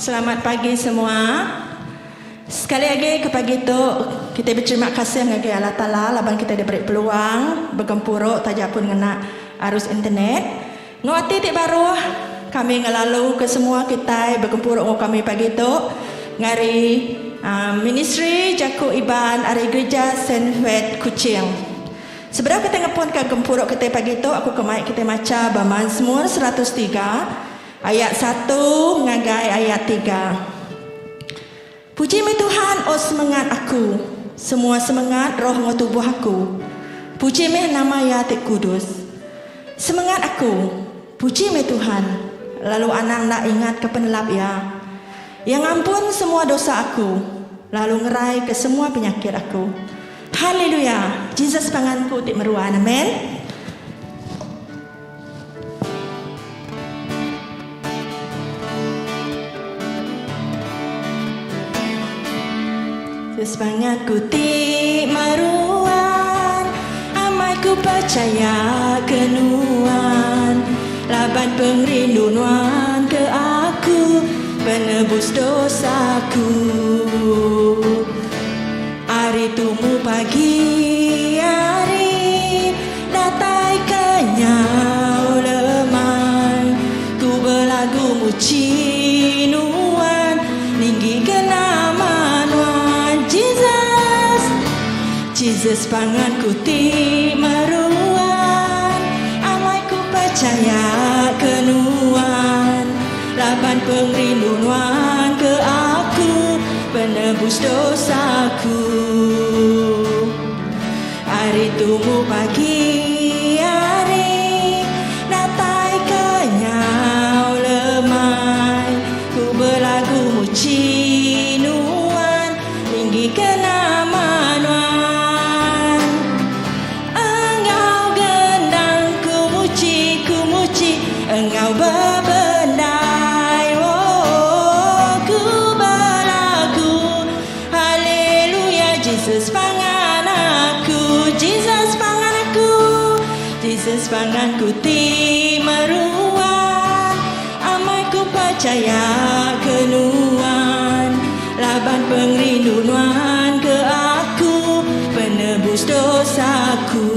Selamat pagi semua. Sekali lagi ke pagi itu kita berterima kasih kepada Allah Ta'ala laban kita diberi peluang bergempuruk tajak pun ngena arus internet. Nguati tik baru kami ngelalu ke semua kita bergempuruk dengan kami pagi itu ngari Ministry Jaku Iban Ari Gereja Saint Fred Kuching. Sebenarnya kita ngepun ke gempuruk kita pagi itu aku kemai kita maca Mazmur 103 ayat 1 ngagai ayat 3. Puji mi Tuhan, oh semangat aku, semua semangat roh ngo tubuh aku. Puji mi nama Yatik Kudus. Semangat aku, puji mi Tuhan. Lalu anang nak ingat ke penelap ya, yang ampun semua dosa aku, lalu ngerai ke semua penyakit aku. Haleluya, Jesus panganku tik meruan, amen. Semangatku tik maruan, amai ku percaya kenuan, laban pengrinduan ke aku, penebus dosaku. Hari tumu pagi hari, datai kenyau lemai, ku berlagu muci nuan, tinggi kenama Jesus panganku ti maruan, amai ku percaya kenuan, laban pengrinduan ke aku, penebus dosaku. Hari tumu pagi hari, datai kenyau lemai, ku berlagu muci nuan, tinggi kenama engkau berbendai, oh ku berlagu, haleluya, Jesus pangan aku, Jesus pangan aku, Jesus panganku ti meruan, amai ku percaya kenuan, laban pengrinduan ke aku, penebus dosaku.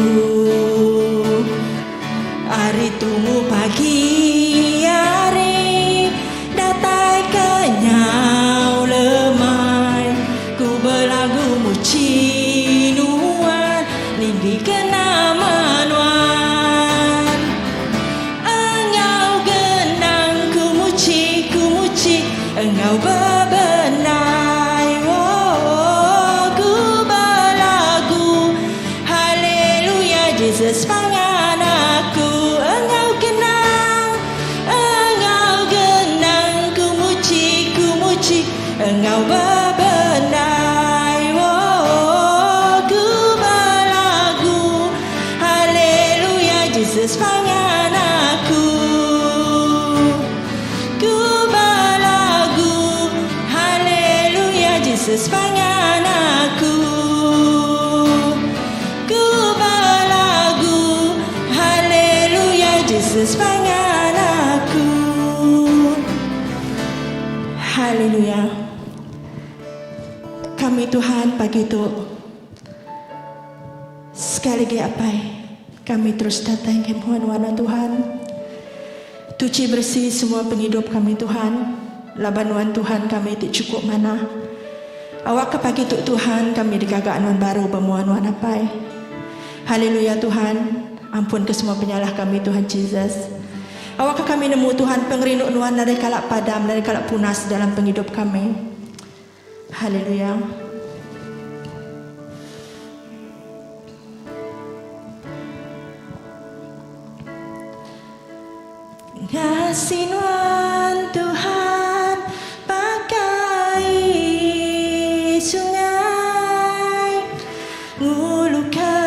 Hari tumu pagi hari, datai kenyau lemai, ku berlagu muci nuan, linggi kenama nuan. Engkau genang ku muci, engkau bebenai, oh ku berlagu, haleluya, Jesus pangan aku. Engkau bebenai, oh ku berlagu, haleluya, Jesus pangan aku. Ku berlagu, haleluya, Jesus pangan aku. Ku berlagu, haleluya, Jesus pangan aku. Haleluya. Kami Tuhan pagi itu sekali lagi apa kami terus datang ke mohon Tuhan, tuci bersih semua penghidup kami Tuhan, laban Tuhan kami tidak cukup mana. Awak ke pagi itu Tuhan kami digagak anuan baru bermuan apa. Haleluya Tuhan, ampun ke semua penyalah kami Tuhan Jesus. Awak ke kami nemu Tuhan pengrinduan dari kalak padam, dari kalak punas dalam penghidup kami. Haleluya. Kasih nuan Tuhan pakai sungai, ngulu ke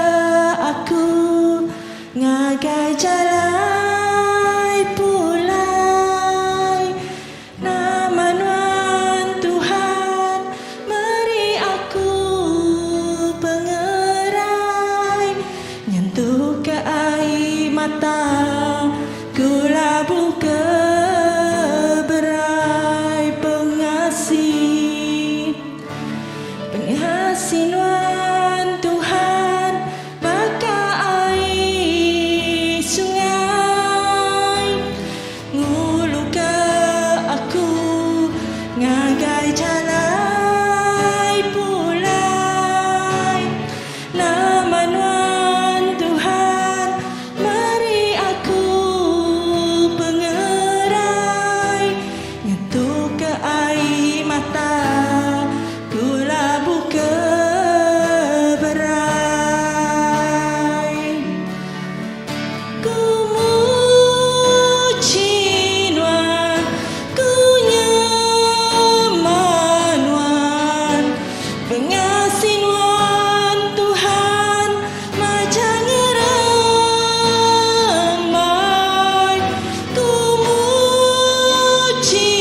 aku ngagai jalai pulai, nama nuan Tuhan beri aku pengerai, nyentuh ke air mata ku labuh ke Penghasilan Tuhan baka air sungai, ngulu ke aku ngagai jalai pulai. Namanuan Tuhan mari aku pengerai, nyentuh ke air mata kula buka berai. Ku muji nuan, ku nyaman nuan, pengasih nuan Tuhan macam ngeramai. Ku muji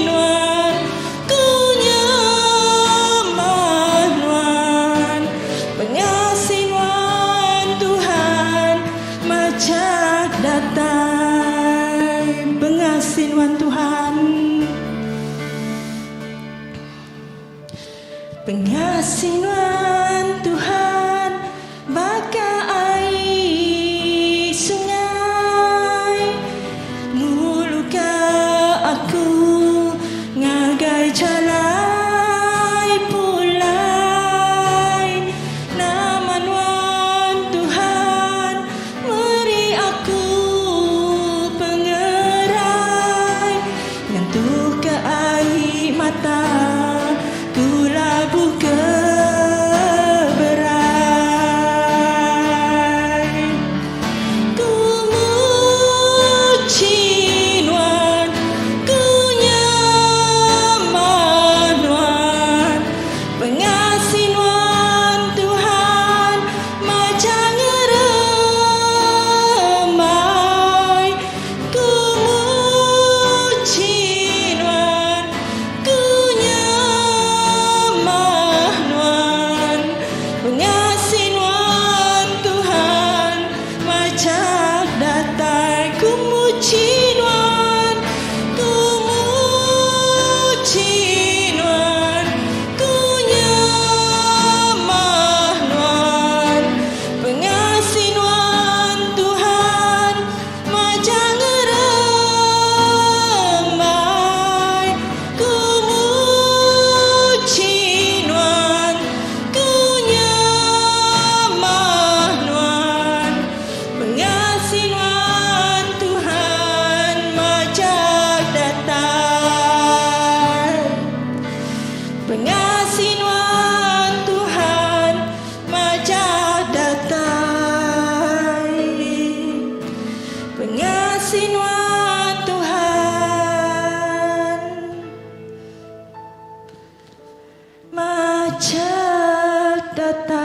nuan, ku nyaman nuan, pengasih nuan Tuhan macam datang. Pengasih nuan Tuhan, pengasih nuan Tuhan baka air sungai, ngulu ke aku ngagai jalai pulai. Nama nuan Tuhan meri aku pengerai, nyentuh ke air mata kula buka berai. Ku muji nuan, ku nyaman nuan, pengasih nuan Tuhan macam ngeramai. Ku muji nuan, ku nyaman nuan, pengasih nuan Tuhan macam datang. Ku muji nuan, ku muji nuan, ku nyaman nuan, pengasih nuan Tuhan macam ngeramai. Ku muji nuan, ku nyaman nuan, pengasih nuan Tuhan macam datang. Pengasih nuan Tuhan macam datang. Pengasih nuan Tuhan macam datang.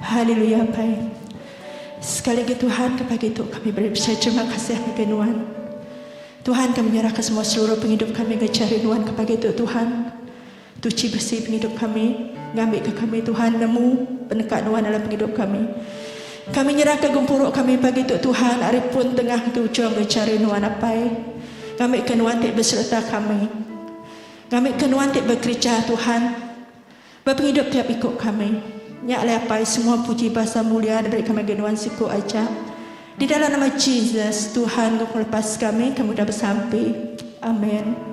Haleluya Pai. Sekali lagi Tuhan, kepada itu kami berbicara terima kasih kepada Tuhan. Tuhan, kami menyerahkan semua seluruh penghidup kami ke cari Tuhan kepada itu Tuhan. Tuci bersih penghidup kami, ngambil ke kami Tuhan, nemu penekat Tuhan dalam penghidup kami. Kami menyerahkan gempuruk kami pagi itu Tuhan, hari pun tengah ke ujung ke cari Tuhan apai. Ngambil ke Tuhan tik berserta kami. Ngambil ke Tuhan tik bekerja Tuhan. Berpenghidup tiap ikut kami. Nyak lepai semua puji bahasa mulia dari kami Tuhan siku aja. Di dalam nama Jesus Tuhan, kau lepas kami dah bersampai. Amin.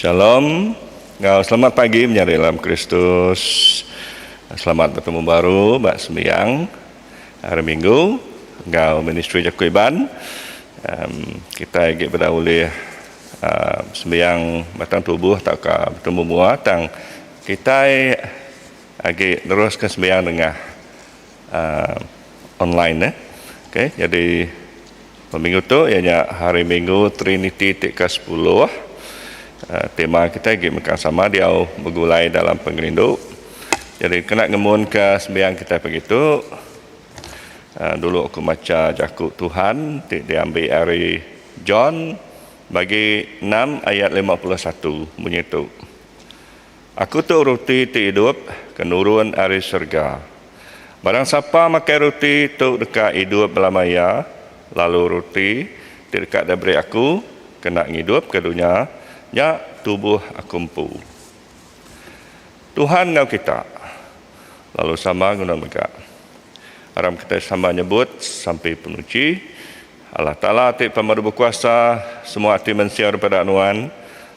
Shalom, selamat pagi menyari dalam Kristus. Selamat bertemu baru, Mbak Sembiang. Hari Minggu, Ministry Jakuiban. kita lagi berdahulu sembiang batang tubuh tak bertemu mua tang kita lagi teruskan sembiang dengan online okay, jadi minggu tu ianya hari Minggu Trinity TK10 tema kita lagi makan sama dia bergulai dalam pengerindu. Jadi kena ngemun ke sembiang kita begitu. Dulu aku baca Jakub Tuhan diambil dari John bagi 6 ayat 51 bunyi itu. Aku tu roti ti hidup kenurun dari surga. Barang siapa makan roti tu dekat hidup belamaya, lalu roti ti dekat diberi aku kena hidup ke dunia, nya tubuh aku empu. Tuhan ngau kita. Lalu sama guna mereka. Aram kita sama nyebut sampai penuci. Allah Ta'ala ti pemaru berkuasa, semua hati manusia daripada anuan,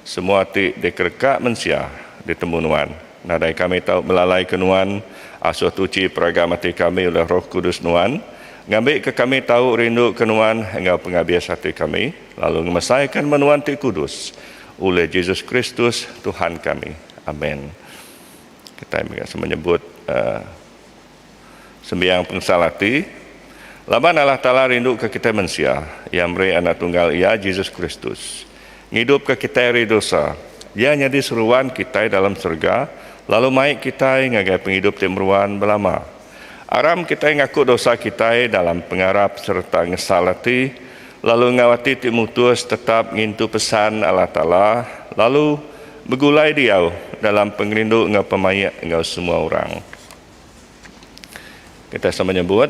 semua hati dikerkat manusia ditemu nuan. Nadai kami tahu melalai kenuan, asuh tuci peragam hati kami oleh Roh Kudus nuan, ngambil ke kami tahu rindu kenuan hingga penghabias hati kami, lalu ngemesaikan menuan ti kudus oleh Yesus Kristus Tuhan kami. Amin. Kita menyebut sembiang pengsalati. Laban Allah Ta'ala rindu ke kita manusia yang beri anak tunggal ia Yesus Kristus. Ngidup ke kita dari dosa. Ia jadi seruan kita dalam surga. Lalu maik kita ngagai penghidup timruan belama. Aram kita ngaku dosa kita dalam pengarap serta ngesalati. Lalu ngawati timutus tetap ngintu pesan Allah Ta'ala. Lalu bergulai dia dalam pengerindu ngau pemayak ngau semua orang. Kita sama menyebut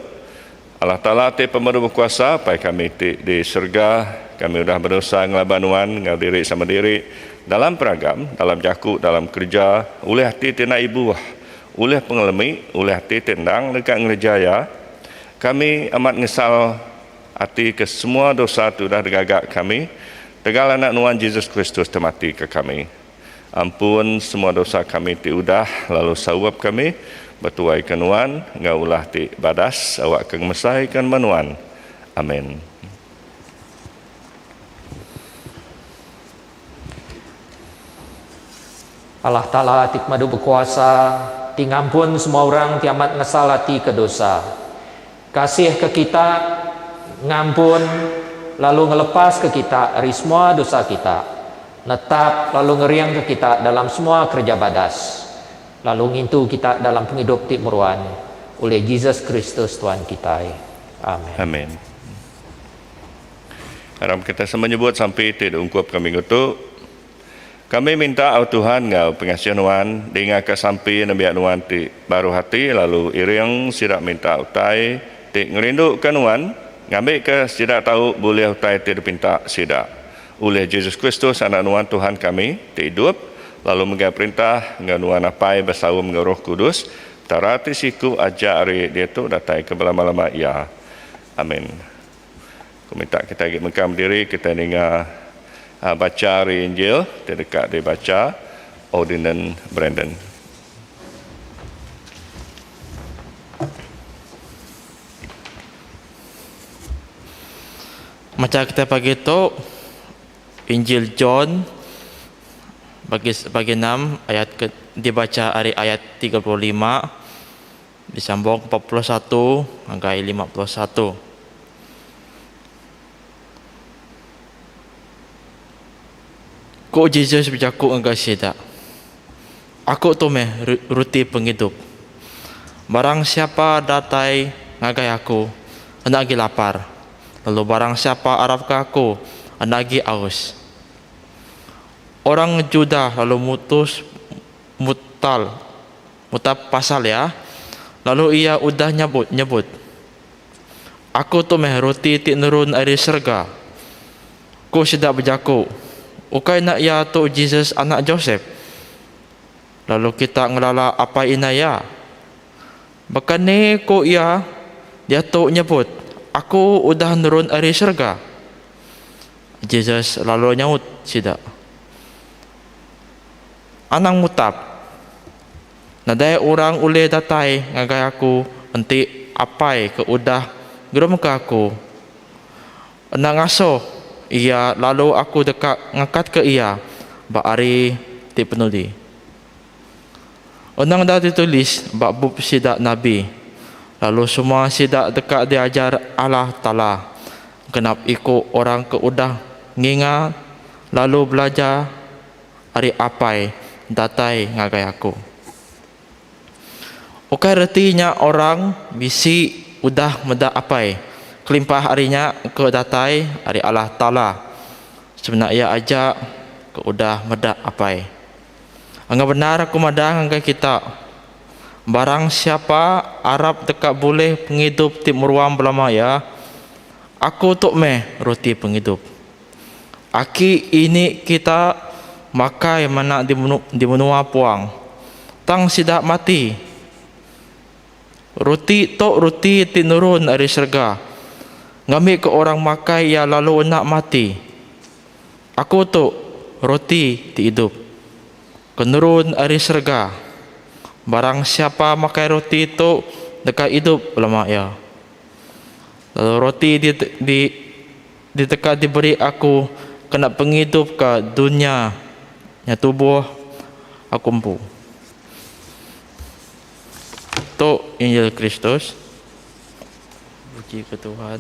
Allah Ta'ala ti pemaru berkuasa pai kami di surga, kami sudah berdosa ngelabanuan ngau diri sama diri dalam peragam, dalam jakuk, dalam kerja, oleh hati tina ibu, oleh pengalami, oleh hati tendang dekat ngerjaya. Kami amat ngesal hati ke semua dosa tu dah degagak kami. Tegal anak nuan Yesus Kristus temati ke kami. Ampun semua dosa kami ti udah lalu sawab kami. Bertuai kenuan, ngaulah ti badas, awak kengemesaikan menuan. Amin. Allah Ta'ala tik madu berkuasa, tingampun semua orang tiamat ngesalati ke dosa. Kasih ke kita, ngampun, lalu ngelepas ke kita dari semua dosa kita. Netap lalu ngeriang ke kita dalam semua kerja badas. Lalu ngintu kita dalam penghidup timruan oleh Yesus Kristus Tuhan kita. Amin. Amin. Haram kita menyebut sampai tidak ungkap kami itu. Kami minta au Tuhan ngau pengasihan nuan dengan ke sampai nabi nuan ti baru hati lalu iring sidak minta utai ti ngerindu nuan ngambil ke sidak tahu boleh utai ti dipinta sidak oleh Yesus Kristus anak nuan Tuhan kami ti hidup. Lalu mengenai perintah nganuan apai bersawum dengan Roh Kudus tarati siku ajak hari dia tu datai ke lama-lama ya. Amin. Aku minta kita lagi mengkam diri kita dengar baca hari Injil terdekat dibaca Ordinand Brandon. Macam kita pagi tu Injil John bagi 6 ayat dibaca dari ayat 35 disambung 41 hingga 51. Ko Yesus bercakap dengan sida. Aku tu meh roti penghidup. Barang siapa datai ngagai aku, hendak lapar. Lalu barang siapa araf ke aku, hendak aus. Orang Juda lalu mutab pasal ya. Lalu ia udah nyebut. Aku tu meh roti ti nurun dari surga. Ku sidak berjaku. Ukai nak ya tu Jesus anak Joseph. Lalu kita ngelala apa inaya. Bahkan ni ku ia dia tu nyebut. Aku udah nurun dari surga. Jesus lalu nyaut sidak. Anang mutab. Nadai orang ule datai ngagai aku enti apai ke udah geram ke aku. Nangaso ia lalu aku dekat ngakat ke ia bak ari ti penuli. Onang dah ditulis bak bab sidak Nabi. Lalu semua sidak dekat diajar Allah Ta'ala. Kenap ikut orang ke udah ngingat lalu belajar hari apai datai ngagai aku. Okai retinya orang bisi udah meda apai kelimpah harinya ke datai hari Allah Ta'ala. Sebenarnya ajak ke udah meda apai. Angga benar aku madang angga kita. Barang siapa Arab dekat boleh penghidup timurwam belamaya, aku tuk meh roti penghidup. Aki ini kita makai mana di menua puang. Tang sidak mati. Roti tok roti tinurun dari surga. Ngambil ke orang makai ya lalu nak mati. Aku tok roti ti hidup. Kenurun dari surga. Barang siapa makai roti itu dekat hidup lama ya. Lalu roti di dekat diberi aku kena penghidup ke dunia nya tubuh aku empu. Itu Injil Kristus. Puji ke Tuhan.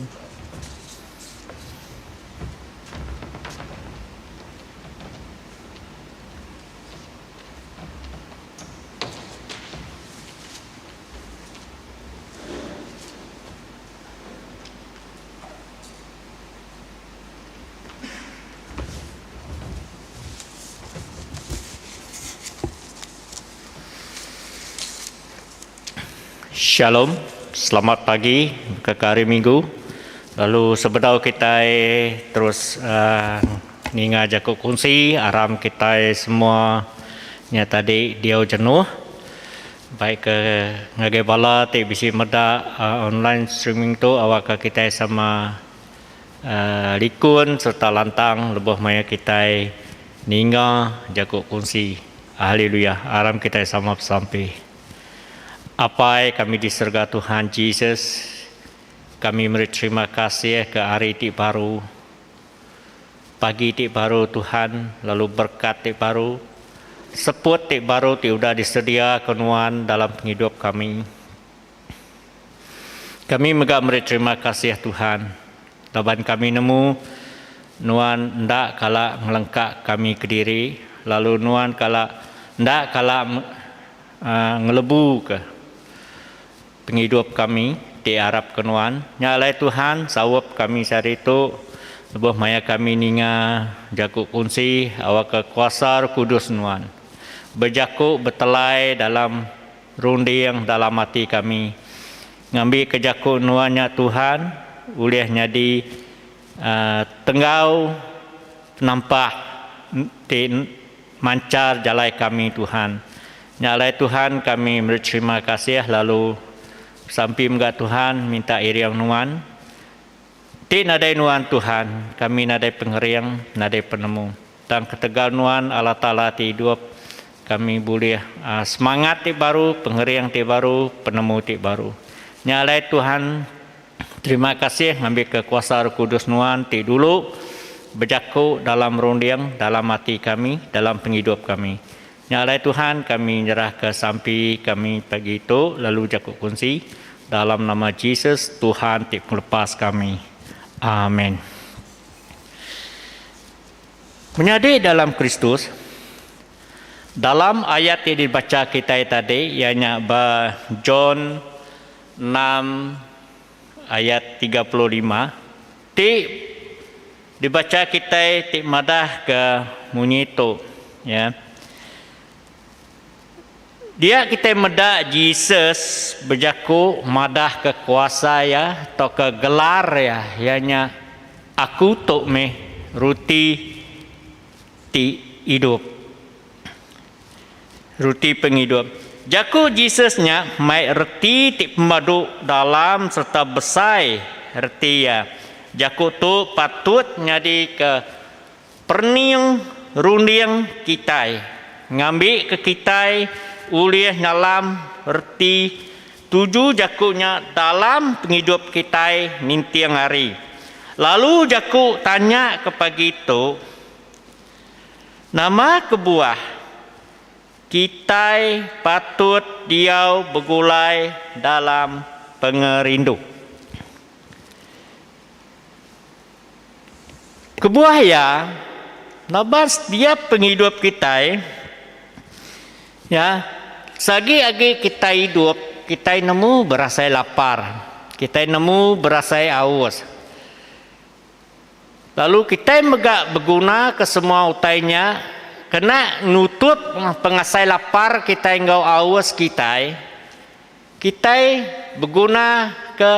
Shalom, selamat pagi ke hari Minggu. Lalu sebedau kita terus ninga jakuk kunci aram kita semua nya tadi dia jenuh. Baik ke ngagai bala te bisi meda online streaming tu awak kita sama likun serta lantang lebih maya kita ninga jakuk kunci. Haleluya, aram kita sama sampai. Apa kami di surga Tuhan Yesus, kami berterima kasih ke hari ti baru, pagi ti baru Tuhan, lalu berkat ti baru, seput ti baru ti udah disedia kenuan dalam hidup kami. Kami megah berterima kasih Tuhan, laban kami nemu nuan ndak kala ngelengkak kami ke diri, lalu nuan kala ndak kala ngelebu ke penghidup kami di Arab kenuan. Nyalai Tuhan sawap kami sehari itu lebih maya kami ninga jakuk kunci awak ke kuasa kudus nuan. Berjakuk betelai dalam runding dalam hati kami. Ngambil kejakuk nuannya Tuhan ulihnya di tenggau nampak di mancar jalai kami Tuhan. Nyalai Tuhan kami berterima kasih lalu sampai mengat Tuhan minta iriang nuan. Ti nadai nuan Tuhan, kami nadai pengeriang, nadai penemu. Dan ketegal nuan Allah Ta'ala ti hidup, kami boleh semangat ti baru, pengeriang ti baru, penemu ti baru. Nyalai Tuhan, terima kasih ngambil kekuasaan kudus nuan ti dulu, berjaku dalam runding, dalam hati kami, dalam penghidup kami. Nyalai Tuhan kami nyerah ke sampai kami pagi itu lalu jakuk kunci dalam nama Yesus Tuhan tik melepas kami. Amin. Menjadi dalam Kristus dalam ayat yang dibaca kita tadi ianya John 6 ayat 35 dibaca kita tik madah ke munyi itu ya. Dia kita medak Jesus berjaku madah ke kuasa ya atau ke gelar ya ianya aku tok meh roti ti hidup. Roti penghidup. Jaku Jesusnya mai reti ti pemadu dalam serta besai reti ya. Jaku tu patut nyadi ke perning runding kita. Ngambil ke kita ulih dalam reti 7 jakunya dalam penghidup kita nintiang hari. Lalu jaku tanya kepada itu, nama kebuah kita patut dia bergulai dalam pengerindu. Kebuah ya, nabas dia penghidup kita, ya, sagi-agi kita hidup, kita nemu berasa lapar, kita nemu berasa haus. Lalu kita megak berguna ke semua utainya, kena nutup pengasai lapar kita enggau haus kita berguna ke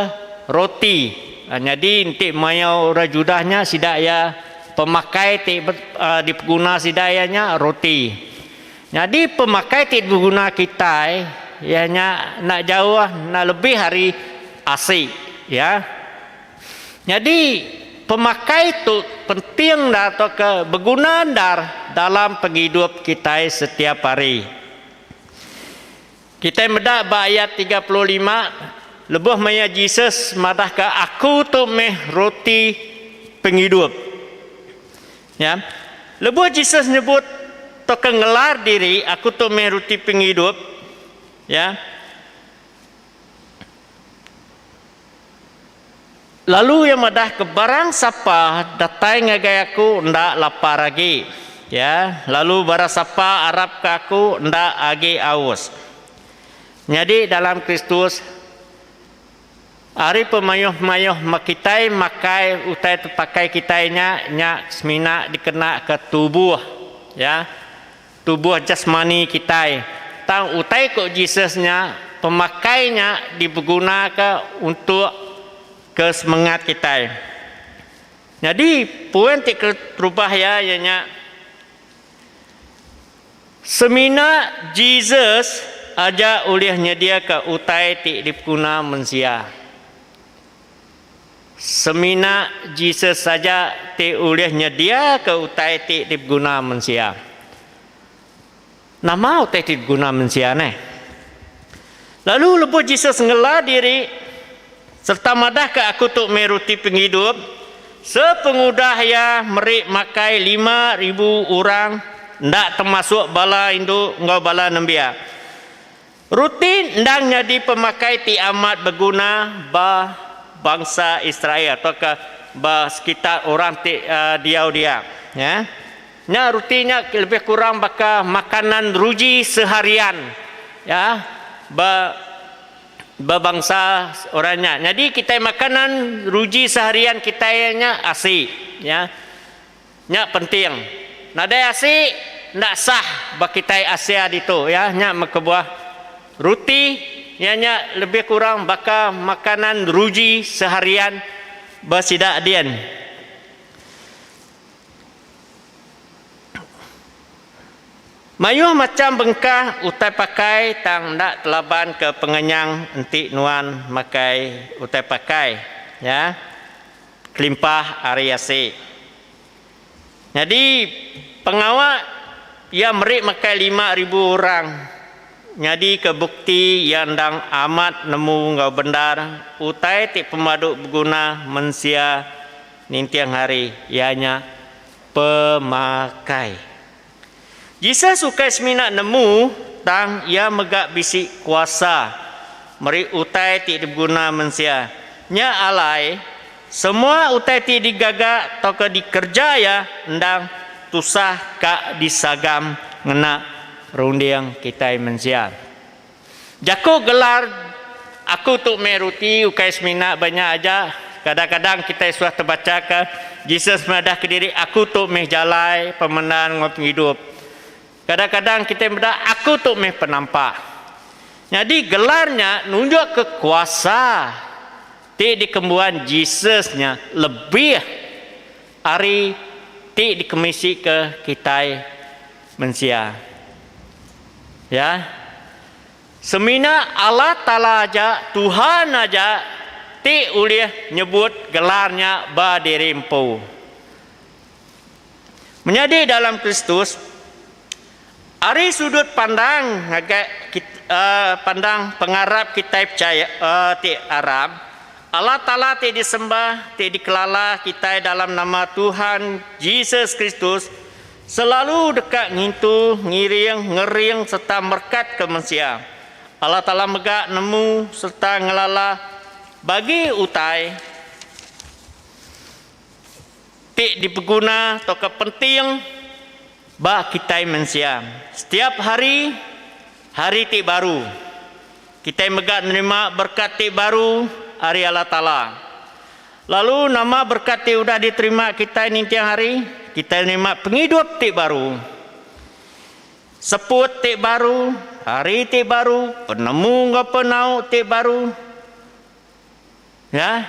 roti. Jadi nanti mayau rajudahnya sidaya pemakai diguna sidayanya roti. Jadi pemakai berguna kita ianya nak jauh nak lebih hari asik, ya. Jadi pemakai itu penting atau ke berguna dalam penghidup kita setiap hari. Kita mendak ayat 35 lebih maya Jesus madah ke aku tu meh roti penghidup. Ya. Lebih Jesus nyebut to ngelar diri aku tu meh roti penghidup. Ya. Lalu yang madah ke barang siapa datang ngagai aku ndak lapar lagi, ya. Lalu barang siapa arab ke aku ndak lagi haus. Jadi dalam Kristus hari pemayuh-mayuh makitai makai utai terpakai kitainya nya semina dikena ke tubuh, ya. Tubuh jasmani kitai. Tang utai kok Jesusnya pemakainya dipergunakan untuk ke semangat kita. Jadi poin tik terubah ya ianya semina Jesus aja olehnya dia ke utai tik dipguna manusia. Semina Jesus saja tik olehnya dia ke utai tik dipguna manusia. Nama utai tik dipguna manusia ne. Lalu lepas Jesus ngelah diri serta madah ke aku tu meruti penghidup sepengudah ya merik makai 5,000 orang ndak termasuk bala Hindu ngau bala Nambia. Rutin ndang jadi pemakai ti amat berguna bangsa Israel atau ke sekitar orang ti dia, ya. Nya rutinnya lebih kurang bakal makanan ruji seharian, ya. Bangsa orangnya. Jadi kita makanan ruji seharian kitanya asik, ya. Nya penting. Nada asik ndak sah bagi kita Asia itu, ya. Nya makebuah roti nya lebih kurang bakal makanan ruji seharian bersidak dian. Mayuh macam bengkah utai pakai tang ndak telaban ke pengenyang enti nuan makai utai pakai, ya. Kelimpah ariasi. Jadi pengawal ia merik makai 5,000 orang. Jadi kebukti yang dang amat nemu ngau bendar utai ti pemaduk berguna mensia nintiang hari ianya pemakai. Jisa sukai semina nemu tang ia megak bisik kuasa meri utai ti diguna mensia nya alai semua utai ti digagak atau ke dikerja ya ndang tusah kak disagam ngena rundiang kita mensia jako gelar aku tu meruti ukai semina banyak aja kadang-kadang kita sudah terbaca ke Jesus madah ke diri aku tu meh jalai pemenang ngop hidup. Kadang-kadang kita berda aku tu meh penampak. Jadi gelarnya nunjuk ke kuasa. Ti dikembuan Jesusnya lebih hari ti dikemisi ke kita manusia. Ya. Semina Allah Ta'ala aja Tuhan aja ti ulih nyebut gelarnya badirimpu. Menjadi dalam Kristus ari sudut pandang agak pandang pengarap kita percaya ti Arab Allah Ta'ala ti disembah, ti dikelala kita dalam nama Tuhan Yesus Kristus, selalu dekat ngintu, ngiring, ngering serta merkat ke manusia. Allah Ta'ala megak nemu serta ngelala bagi utai ti dipeguna atau kepenting bah kita manusia. Setiap hari ti baru. Kita megak menerima berkat ti baru hari Allah Ta'ala. Lalu nama berkat ti udah diterima kita ini tiang hari, kita menerima penghidup ti baru. Seput ti baru, hari ti baru, penemu penau ti baru. Ya.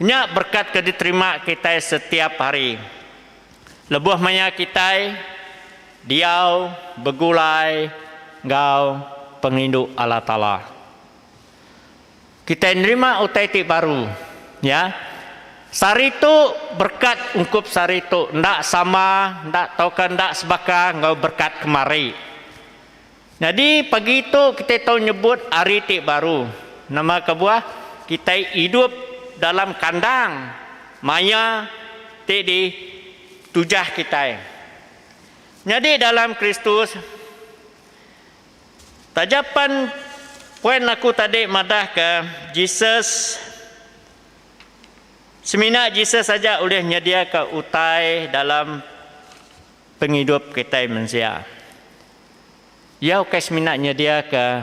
Nya berkat ke diterima kita setiap hari. Lebuh maya kita diau begulai ngau penginduk Allah Ta'ala. Kita nerima utai ti baru, ya. Saritu berkat ungkup saritu, ndak sama, ndak token, ndak sebaka ngau berkat kemari. Jadi pagi itu kita tahu nyebut hari ti baru. Nama kebuah kita hidup dalam kandang maya ti di tujah kita. Jadi dalam Kristus tajapan poin aku tadi madah ke Jesus. Semina Jesus saja boleh nyedia ke utai dalam penghidup kita manusia. Ya oke semina nyedia ke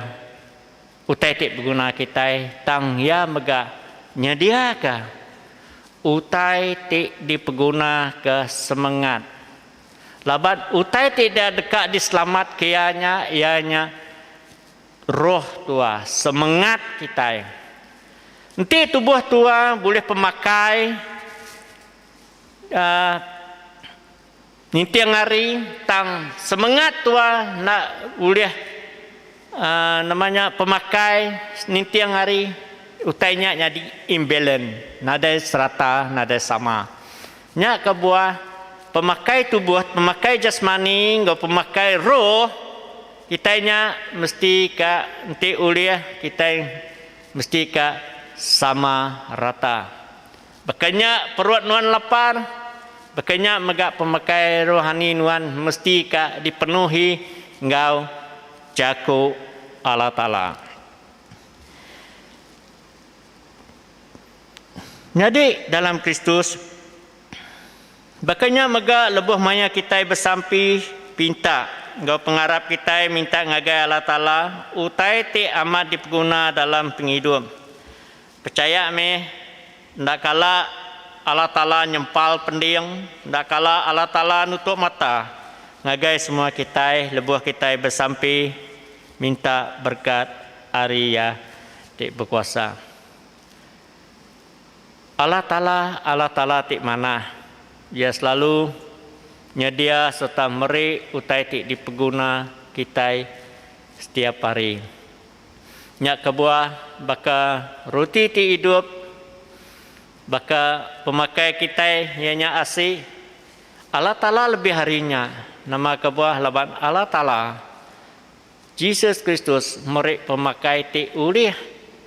utai ti berguna kita tang ya mega nyedia ke utai ti dipeguna ke semangat. Labat utai tidak dekat diselamat kianya ianya roh tua, semangat kita. Nanti tubuh tua boleh pemakai nintiang hari tang semangat tua nak boleh namanya pemakai nintiang hari utainya jadi imbalance, nada serata, nada sama. Nya kebuah pemakai tubuh, pemakai jasmani, ngau pemakai roh, kitanya mesti ka nanti uliah kita mesti ka sama rata. Bekanya perut nuan lapar, bekanya megak pemakai rohani nuan mesti ka dipenuhi ngau jaku Allah Ta'ala. Jadi dalam Kristus bakanya mega lebuh maya kita bersampi pinta ngau pengharap kita minta ngagai Allah Ta'ala utai ti amat dipeguna dalam penghidup. Percaya me ndak kala Allah Ta'ala nyempal pending, ndak kala Allah Ta'ala nutup mata ngagai semua kita lebuh kita bersampi minta berkat hari ya ti berkuasa. Allah Ta'ala ti mana dia selalu nyedia serta meri utai ti dipeguna kita setiap hari. Nyak kebuah baka roti ti hidup baka pemakai kita ianya asih Allah Ta'ala lebih harinya. Nama kebuah laban Allah Ta'ala Jesus Kristus meri pemakai ti ulih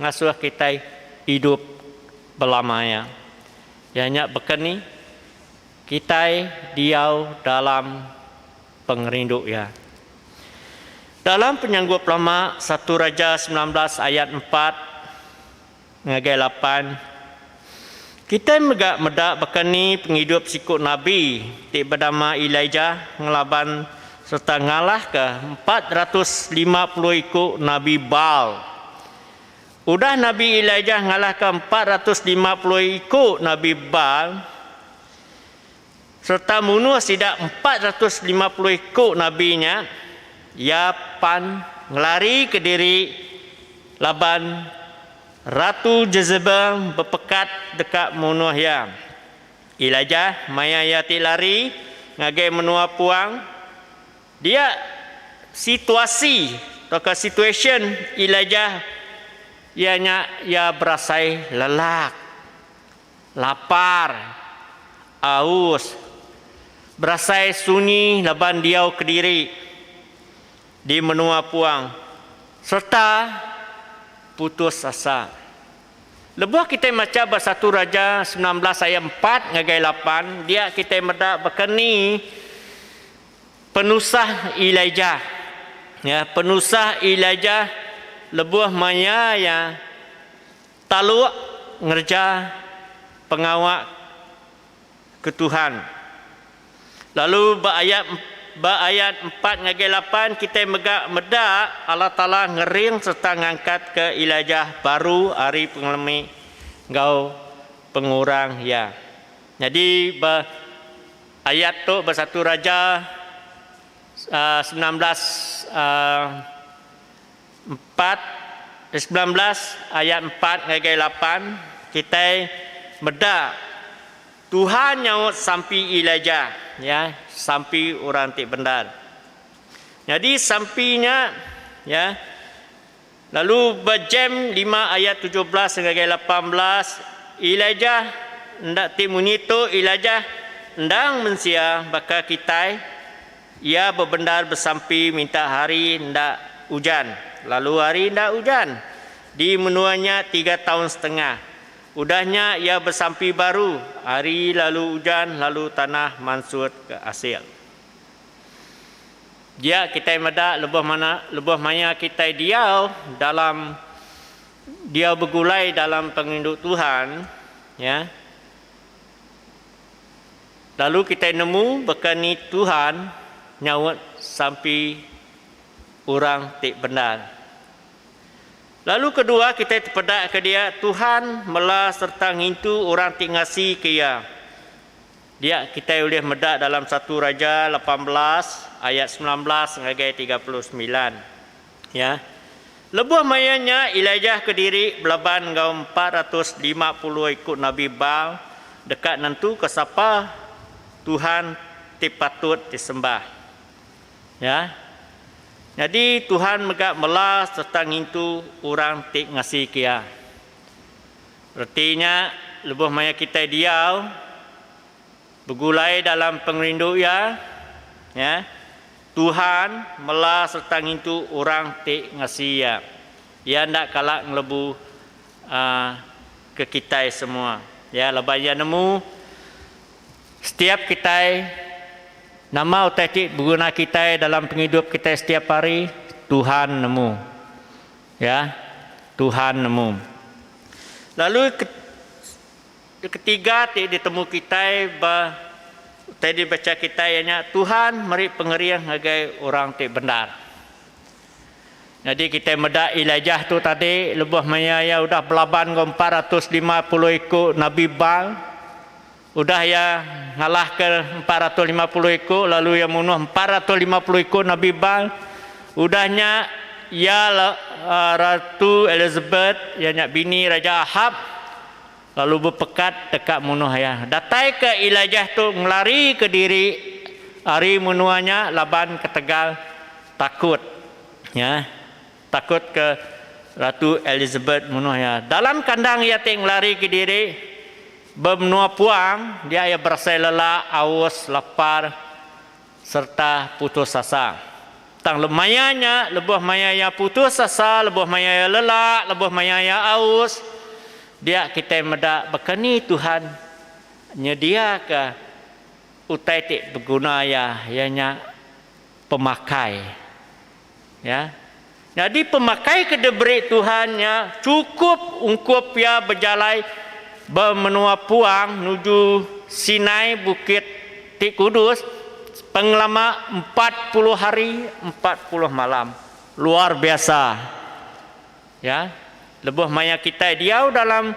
ngasuh kita hidup belamanya. Ianya bekeni kita diau dalam pengerinduk ya. Dalam penyanggup lama 1 Raja 19 ayat 4 ngagai 8 kita megak medak bekeni penghidup sikut Nabi ti bernama Elijah ngelaban serta ngalah ke 450 ikut Nabi Baal. Udah Nabi Elijah ngalah ke 450 ikut Nabi Baal serta munuh sidak 450 ikut nabinya, ya pan ngelari ke diri laban Ratu Jezebel berpekat dekat munuh ya. Elijah maya yati lari ngagai menua puang. Dia situasi atau situation Elijah ianya ia berasai lelak, lapar, aus, berasai sunyi laban diau ke diri di menua puang serta putus asa. Lebuh kita baca bersatu Raja 19 ayat 4 ngagai 8, dia kita mendak berkeni penusah Elijah. Ya, penusah Elijah lebuh maya ya taluk ngerja pengawak ke Tuhan. Lalu ayat 4 ngagai 8 kita medak Allah Taala ngering serta ngangkat ke Elijah baru hari pengelami ngau pengurang ya. Jadi ayat tu bersatu Raja 19 ayat 4 ngagai 8 kita medak Tuhan nyaut sampai Elijah ya, sampai orang tik bendar. Jadi sampinya ya. Lalu berjam 5 ayat 17 hingga 18 Elijah ndak timunito Elijah ndang mensia baka kita ia berbendar bersampi minta hari ndak hujan. Lalu hari ndak hujan. Di menuanya 3 tahun setengah. Udahnya ia bersampi baru, hari lalu hujan, lalu tanah mansut ke hasil. Dia kita medak lebih maya kita dia bergulai dalam penginduk Tuhan, ya. Lalu kita nemu bekani Tuhan nyawat sampai orang tik benar. Lalu kedua kita terpedak ke dia Tuhan melah serta ngintu orang tik ngasi ke ia. Dia kita boleh medak dalam 1 Raja 18 ayat 19 hingga 39. Ya. Lebuh mayanya Elijah ke diri belaban ngau 450 ikut Nabi Baal dekat nantu ke siapa Tuhan patut disembah. Ya. Jadi Tuhan megak melah serta ngintu orang tik ngasi kia. Artinya lebuh maya kita diau bergulai dalam pengrindu ya. Tuhan melah serta ngintu orang tik ngasi ya. Ia ndak kalak ngelebu ke kita semua. Ya, lebaya nemu setiap kita nama utai berguna kita dalam penghidup kita setiap hari Tuhan nemu. Ya, Tuhan nemu. Lalu ketiga ditemu kita tadi baca kita ianya Tuhan meri pengeriang hagai orang tik benar. Jadi kita medak Elijah tu tadi lebuh maya ya udah belaban 450 ikut Nabi Baal. Udah ya ngalah ke 450 ikut lalu ya munuh 450 ikut Nabi Baal. Udahnya ya Ratu Elizabeth ya nyak bini Raja Ahab lalu berpekat dekat munuh ya. Datai ke Elijah tu ngelari ke diri hari munuhnya laban ke Tegal takut. Ya. Takut ke Ratu Elizabeth munuh ya. Dalam kandang ia ting lari ke diri bermenua puang dia ya berasa lelah, aus, lapar serta putus asa. Tang lemayanya lebuh mayanya putus asa, lebuh mayanya lelah, lebuh mayanya aus. Dia kita medak bekani Tuhan nyedia ke utai tik berguna ya ianya pemakai. Ya. Jadi pemakai kedeberi Tuhan ya cukup ungkup ya berjalai bermenua puang menuju Sinai Bukit Tik Kudus pengelama 40 hari 40 malam luar biasa ya. Lebuh maya kita dia dalam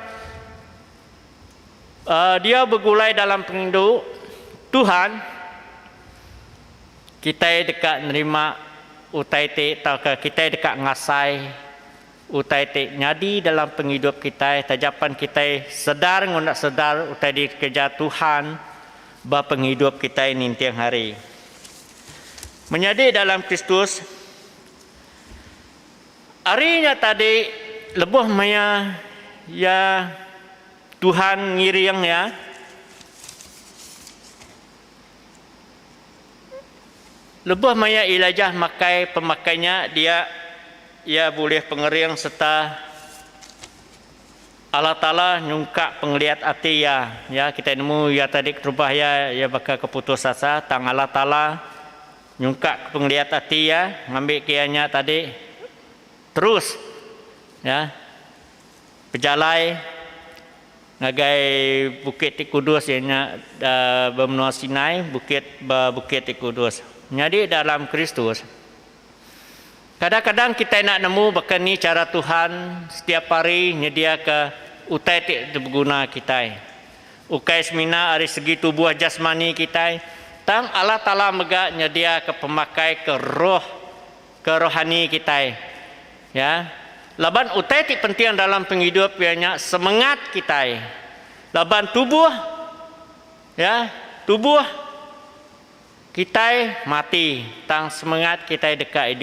dia bergulai dalam penginduk Tuhan kita dekat nerima utai tik kita dekat ngasai utai tik nyadi dalam penghidup kita tajapan kita sedar ngundak sedar utai dikerja Tuhan ba penghidup kita ini tiang hari menjadi dalam Kristus harinya tadi lebuh maya ya Tuhan ngiring ya lebuh maya Elijah makai pemakainya dia ia boleh pengering serta Allah Ta'ala nyungkak penglihat hati ya kita nemu ya tadi terubah ya bakal keputus asa tang Allah Ta'ala nyungkak penglihat hati ngambil kianya tadi terus ya berjalai ngagai Bukit Kudus ianya benua Sinai Bukit Kudus. Jadi dalam Kristus kadang-kadang kita nak nemu bahkan ni cara Tuhan setiap hari nyedia ke utai ti berguna kita. Ukai semina dari segi tubuh jasmani kita. Tang Allah Ta'ala mega nyedia ke pemakai ke rohani kita. Ya. Laban utai ti penting dalam penghidup ianya semangat kita. Laban tubuh ya, tubuh kita mati. Tang semangat kita dekat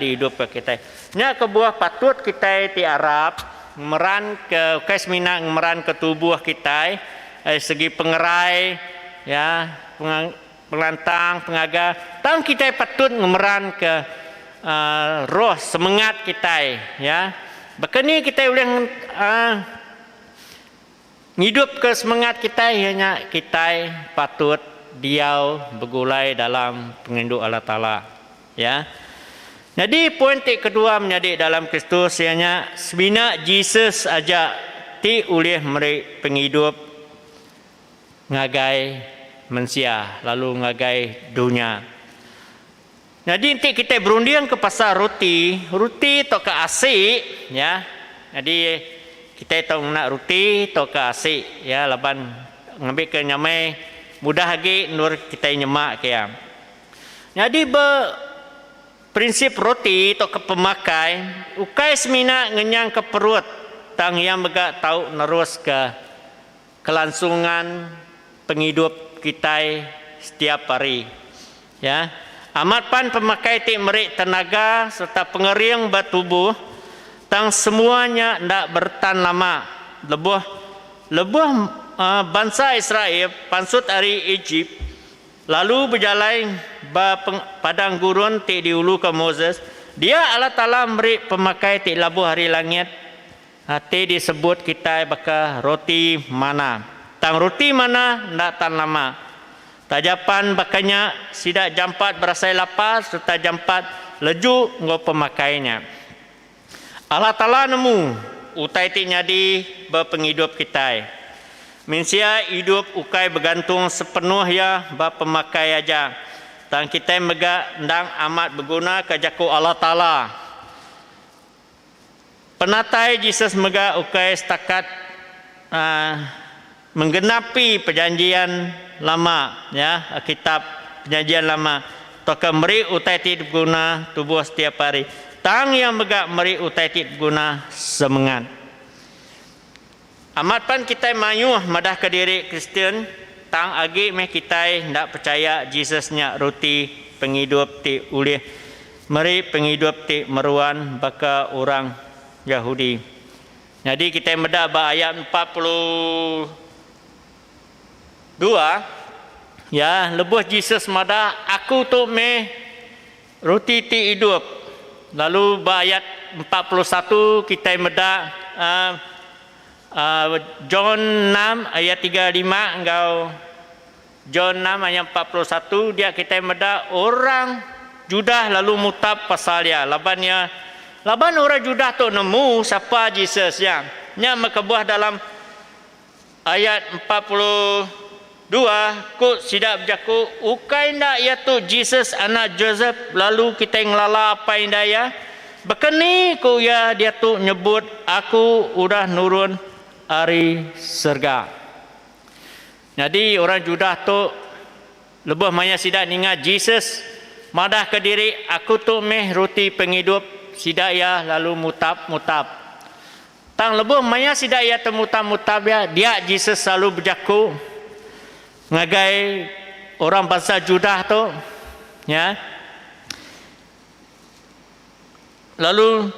di hidup kita. Nya kebuah patut kita ti Arab meran ke kesmina meran ke tubuh kita segi pengerai ya pelantang pengaga tang kita patut meran ke roh semangat kita ya bekeni kita boleh hidup ke semangat kita hanya kita patut diau bergulai dalam penginduk Allah Ta'ala ya. Jadi poin kedua menjadi dalam Kristus ianya sebina Jesus aja ti oleh mereka penghidup ngagai manusia lalu ngagai dunia. Jadi nanti kita berunding ke pasar roti atau ke asik ya. Jadi kita tahu nak roti atau ke asik ya laban ngambil ke nyamai mudah lagi nur kita nyemak ya. Jadi prinsip roti atau ke pemakai ukai semina ngenyang ke perut tang yang megak tahu nerus ke kelangsungan penghidup kita setiap hari ya amat pan pemakai ti merik tenaga serta pengering batubuh tang semuanya ndak bertahan lama lebuh bangsa Israel pansut hari Egypt lalu berjalan padang gurun ti diulu ke Moses dia Allah Ta'ala beri pemakai ti labuh hari langit hati disebut kita bakal roti mana tang roti mana ndak tan lama tajapan bakanya sidak jampat berasai lapar serta jampat leju ngau pemakainya Allah Ta'ala nemu utai ti nyadi berpenghidup kita Manusia hidup ukai bergantung sepenuh ya ba pemakai aja. Dan kita mega ndang amat berguna ke jaku Allah Ta'ala. Penatai Jesus mega ukai setakat menggenapi perjanjian lama ya, kitab perjanjian lama. Toka meri utai ti berguna tubuh setiap hari. Tang yang mega meri utai ti berguna semangat. Amat pan kita mayuh madah ke diri Kristian tang agi meh kita ndak percaya Jesusnya roti penghidup ti ulih meri penghidup ti meruan baka orang Yahudi. Jadi kita medah ba ayat 42 ya lebuh Jesus madah aku tu meh roti ti hidup. Lalu ba ayat 41 kita medah John 6 ayat 35 engkau John 6 ayat 41 dia kita meda orang Judah lalu mutab pasal ya laban orang Judah tu nemu siapa Jesus yang nya makabuah dalam ayat 42 ku sidak berjaku ukai ndak ya tu Jesus anak Joseph lalu kita ngelala apa indah ya bekeni ku ya dia tu nyebut aku udah nurun ari surga. Jadi orang Judah tu lebih banyak sidak ningat Jesus madah ke diri aku tu meh roti penghidup sidak ya lalu mutab tang lebih banyak sidak ya mutab ya dia Jesus selalu berjaku ngagai orang bangsa Judah tu ya lalu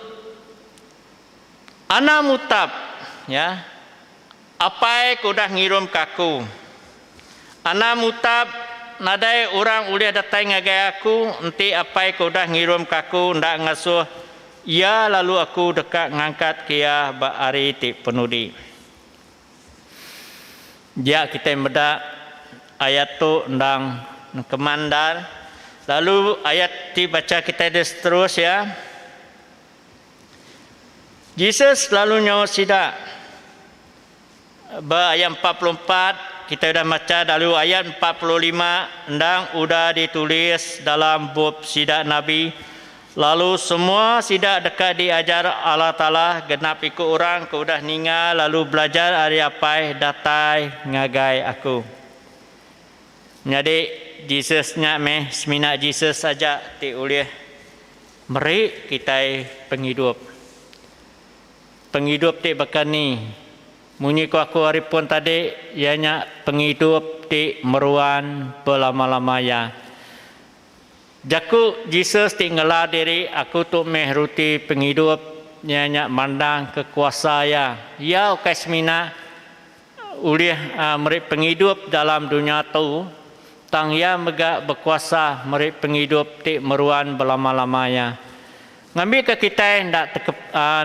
ana mutab ya apa ku dah ngirum kaku ana mutab nadai orang ulih datang ngagai aku enti apa ku dah ngirum kaku ndak ngasuh ia lalu aku dekat ngangkat kia hari ti penudi. Dia kita meda ayat tu ndang kemandal. Lalu ayat ti baca kita terus ya. Jesus lalu nyawa sida. Ayat 44 kita dah baca, lalu ayat 45 ndang udah ditulis dalam bab sida Nabi. Lalu semua sida dekat diajar Allah Ta'ala genap ikut orang ke udah ningal lalu belajar hari apa datai ngagai aku. Jadi Jesusnya semina Jesus saja ti ulih meri kita penghidup. Penghidup ti bakan ni. Munyi ko aku hari pun tadi ianya penghidup ti meruan pelama-lamaya. Jaku Jesus ti ngela diri aku tu mehruti penghidup ianya mandang kekuasa ya. Ya ukai semina ulih meri penghidup dalam dunia tu tang ya mega berkuasa meri penghidup ti meruan belama-lamanya. Ngambil ke kita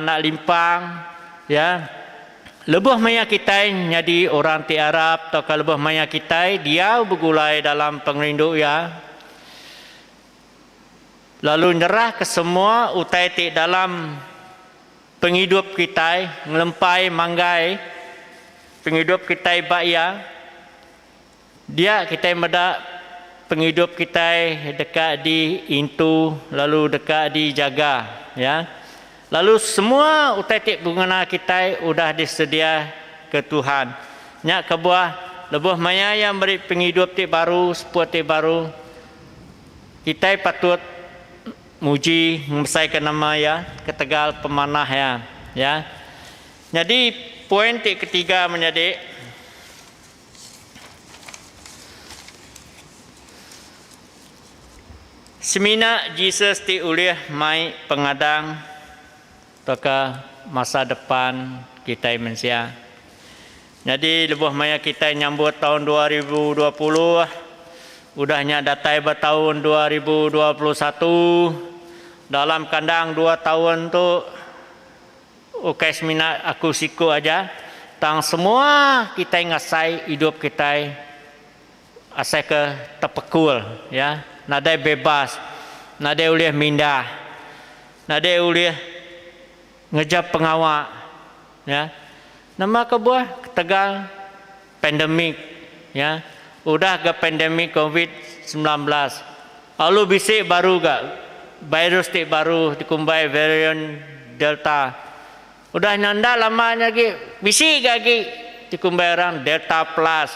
nak limpang ya. Lebih maya kita jadi orang ti Arab atau kalau lebih maya kita dia bergulai dalam pengrindu ya. Lalu nyerah ke semua utai ti dalam penghidup kita ngelempai manggai penghidup kita baya. Dia kita meda penghidup kita dekat di intu lalu dekat dijaga ya. Lalu semua utai tik guna kita sudah disedia ke Tuhan. Nyak kebuah lebih maya yang beri penghidup tik baru, sepuat tik baru. Kita patut muji membesarkan nama ya, ketegal pemanah ya. Ya. Jadi poin tik ketiga menjadi semina Jesus ti ulih mai pengadang toka masa depan kita manusia. Jadi lebih maya kita nyambut tahun 2020, udahnya datai bertahun 2021. Dalam kandang 2 tahun tu ukai semina aku siku aja. Tang semua kita ngasai hidup kita asai ke tepekul ya. Nadai bebas, nadai ulih mindah, nadai ulih ngejap pengawak ya. Nama kebuah ketegal pandemik ya. Udah ke pandemik COVID-19. Lalu bisik baru gak virus tik baru dikumbai varian Delta. Udah nanda lamanya lagi bisik lagi dikumbai orang Delta Plus.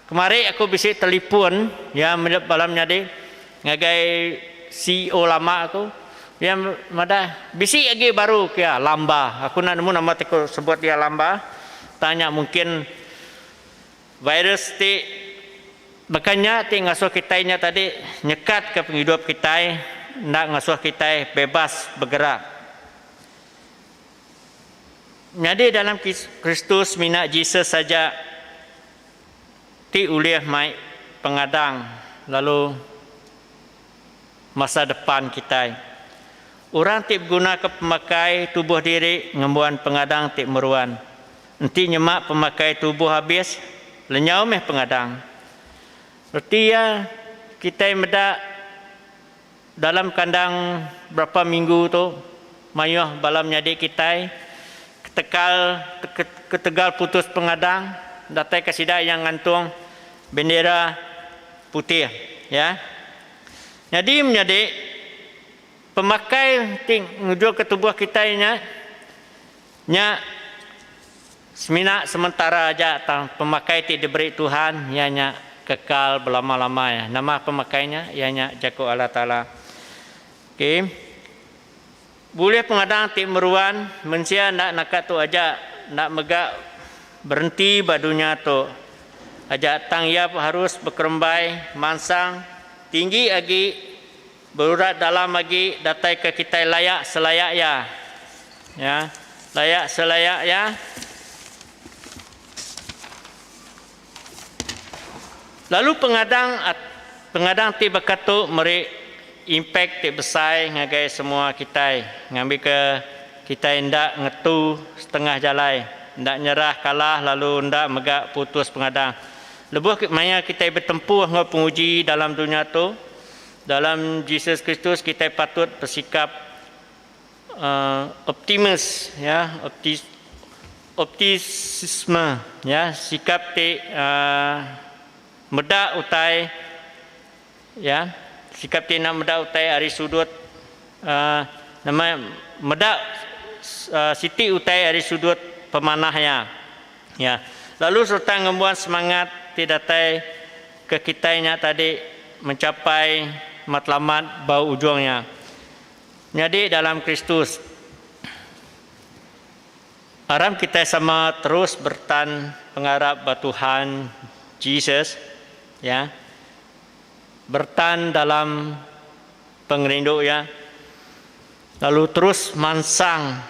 Kemarin aku bisik telefon ya malamnya di ngagai CEO lama aku yang madah bisik lagi baru kia lamba. Aku nak nemu nama tiku sebut dia lamba. Tanya mungkin virus ti makanya ti ngasuh kitanya tadi nyekat ke penghidup kita, nak ngasuh kita bebas bergerak. Jadi dalam Kristus minat Jesus saja ti ulih mai pengadang lalu masa depan kita. Orang tip guna ke pemakai tubuh diri ngembuan pengadang tip meruan. Nanti nyemak pemakai tubuh habis lenyau meh pengadang. Berarti ya kita meda dalam kandang berapa minggu tu mayuh balam nyadi kita ketegal putus pengadang datai kasida yang ngantung bendera putih ya. Jadi menjadi pemakai ting ngejul ke tubuh kita nya semina sementara aja pemakai ti diberi Tuhan ianya kekal berlama-lama ya. Nama pemakainya ianya jago Allah Taala. Okey. Boleh pengadang ti meruan mensia nak nakat tu aja nak megak berhenti badunya tu. Aja tang ia harus berkerembai mansang tinggi lagi berurat dalam lagi datai ke kita layak selayak ya layak selayak ya. Lalu pengadang ti berkatu meri impact ti besar ngagai semua kita. Ngambil ke kita hendak ngetu setengah jalan, hendak nyerah kalah lalu hendak megak putus pengadang. Lebih maya kita bertempuh dengan penguji dalam dunia tu. Dalam Yesus Kristus kita patut bersikap optimis, ya, optimisme, ya, sikap ti medak utai, ya, sikap ti nak medak utai dari sudut nama medak siti utai dari sudut pemanahnya, ya. Lalu serta ngembuan semangat tidak tai ke kitanya tadi mencapai matlamat bau ujungnya. Jadi dalam Kristus aram kita sama terus bertan pengharap Tuhan Yesus, ya, bertan dalam pengerindu, ya, lalu terus mansang,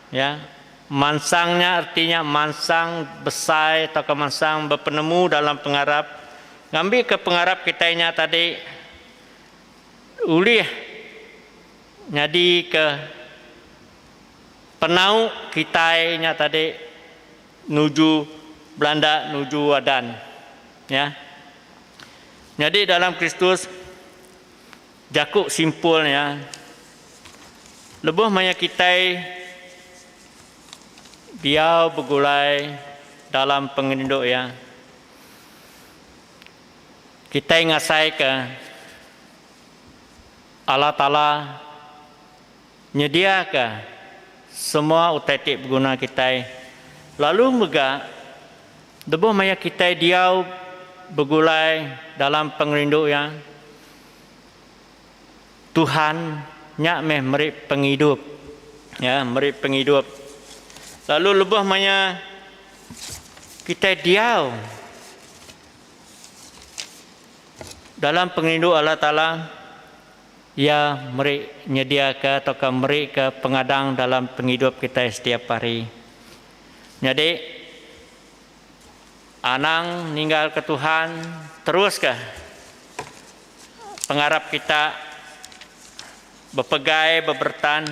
ya, mansangnya artinya mansang besar atau mansang berpenemu dalam pengharap, ngambil ke pengharap kitanya tadi ulih jadi ke penau kitanya tadi nuju Belanda, nuju Wadan, ya. Jadi dalam Kristus jakuk simpulnya lebih banyak kita dia bergulai dalam penginduk, ya. Kita ngasai ke Allah Ta'ala nyediakan semua utetik berguna kita. Lalu mega lebih banyak kita dia bergulai dalam penginduk, ya. Tuhan nyak meri penghidup, ya, meri penghidup. Lalu lebih banyak kita diau dalam penginduk Allah Ta'ala, ya, meri nyediakan atau meri ke pengadang dalam penghidup kita setiap hari. Jadi anang ninggal ke Tuhan terus ke pengharap kita berpegai berbertan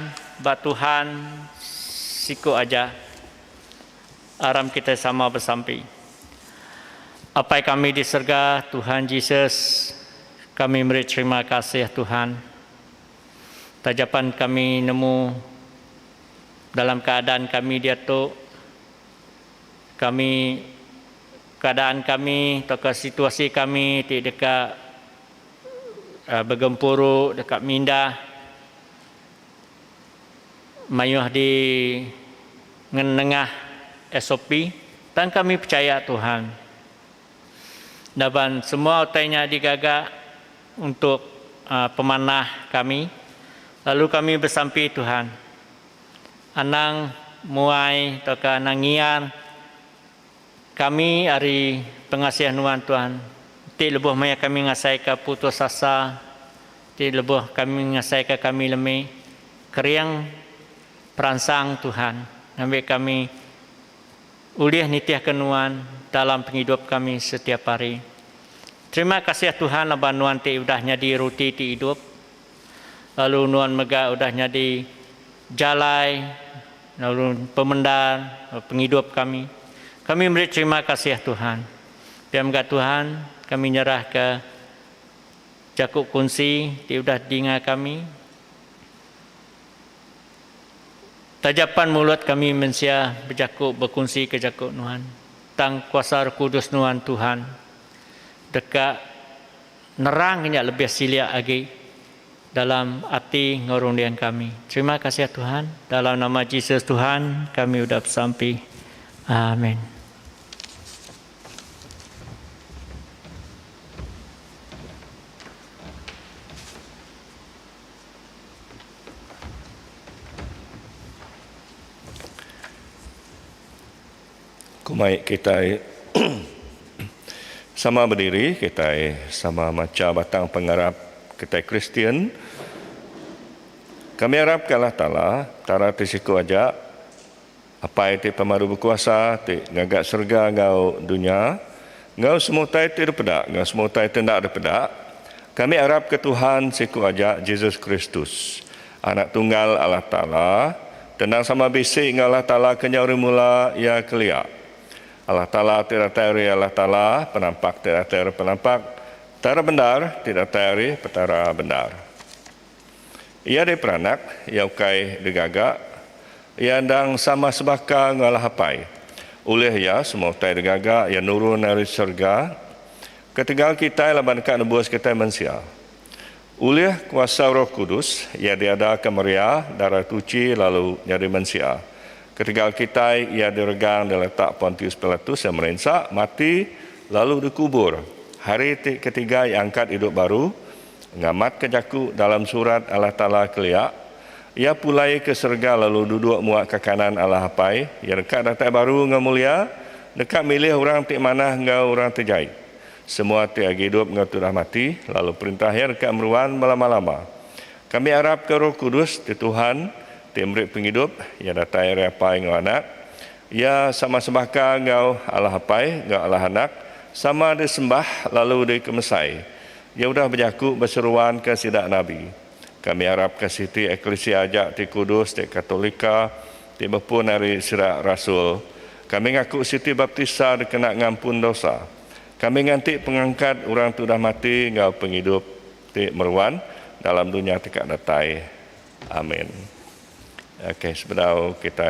bat Tuhan siku aja aram kita sama bersampai. Apa yang kami di surga Tuhan Yesus, kami beri terima kasih Tuhan. Tajapan kami nemu dalam keadaan kami dia tu, kami keadaan kami atau situasi kami di dekat bergempuru dekat mindah mayuh di ngenengah SOP, dan kami percaya Tuhan dan semua utainya digagak untuk pemanah kami. Lalu kami bersampai Tuhan anang muai atau anang ngian kami hari pengasihan Tuhan. Ti lebih banyak kami ngasai ke putus asa, ti lebih kami ngasai ke kami lemih keriang perangsang Tuhan. Ambil kami ulih nitiah kenuan dalam penghidup kami setiap hari. Terima kasih Tuhan abang nuan ti udah nyadi ruti ti hidup. Lalu nuan mega udah nyadi jalai, lalu pemendar penghidup kami. Kami beri terima kasih Tuhan. Biar Tuhan kami nyerah ke jakuk kunci ti udah dinga kami. Tajapan mulut kami mensia berjakuk berkongsi ke jakuk Tuhan. Tang kuasa Roh Kudus Tuhan Tuhan. Dekat nerangnya lebih silia lagi dalam hati ngorundian kami. Terima kasih Tuhan. Dalam nama Yesus Tuhan kami sudah sampai. Amin. Kumai kita sama berdiri, kita sama macam batang pengharap kita Kristian. Kami harap Allah Ta'ala tara tisiko aja apa itu pemaru berkuasa ti ngagak surga ngau dunia ngau semua tai ti pedak ngau semua tai tindak ada pedak Kami harap ke Tuhan siku ajak Yesus Kristus, anak tunggal Allah Ta'ala, tenang sama bisik dengan Allah Ta'ala kenyari mula ia kelia. Allah Ta'ala tidak teri Allah Ta'ala, penampak tidak teri penampak, tera benar tidak teri petara benar. Ia diperanak, ia ukai digagak, ia andang sama sebaka ngalah hapai. Oleh ia semua utai digagak, ia nurun dari surga, ketinggal kita laban kat nebus kita manusia. Oleh kuasa Roh Kudus, ia diadakan Maria, darah suci lalu jadi manusia. Ketinggal kita, ia diregang dan letak Pontius Pilatus yang merensak, mati, lalu dikubur. Hari ketiga ia angkat hidup baru, ngamat ke jaku dalam surat Allah Ta'ala keliak. Ia pulai ke surga lalu duduk muak ke kanan Allah Hapai. Ia dekat datang baru dengan mulia, dekat milih orang tik mana dengan orang terjahit. Semua tik hidup dengan sudah mati, lalu perintah yang dekat meruan melama-lama. Kami harap ke Roh Kudus di Tuhan, timrik penghidup, ia datang dari Hapai dengan anak. Ia sama sembahkan dengan Allah Hapai, dengan Allah anak, sama disembah lalu dikemesai. Ia sudah berjakuk berseruan ke sidak Nabi. Kami harap ke Siti Eklesia ajak di Kudus, di Katolika, di berpun dari sidak Rasul. Kami ngaku Siti Baptisa dikena ngampun dosa. Kami ngantik pengangkat orang tu dah mati, ngau penghidup di meruan dalam dunia tikak datai. Amin. Okey, sebenarnya kita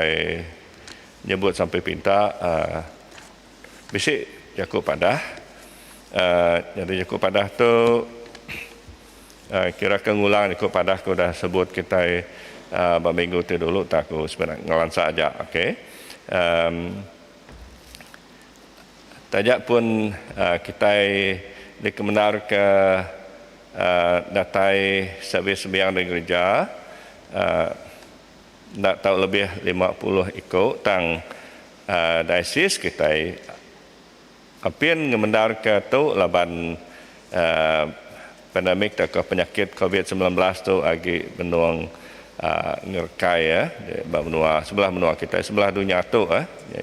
nyebut sampai pinta bisik Yakub Padah. Jadi Yakub Padah tu kira kengulang Yakub Padah aku dah sebut kita minggu tu dulu tak aku sebenarnya ngalansa aja. Okey. Tajak pun kita dikemenar ke datai servis sembahyang di gereja. Nak tahu lebih 50 ikut tang diocese kita apin ngemendar ke tu laban pandemik atau penyakit COVID-19 tu agi menuang ngerkai benua sebelah benua kita sebelah dunia tu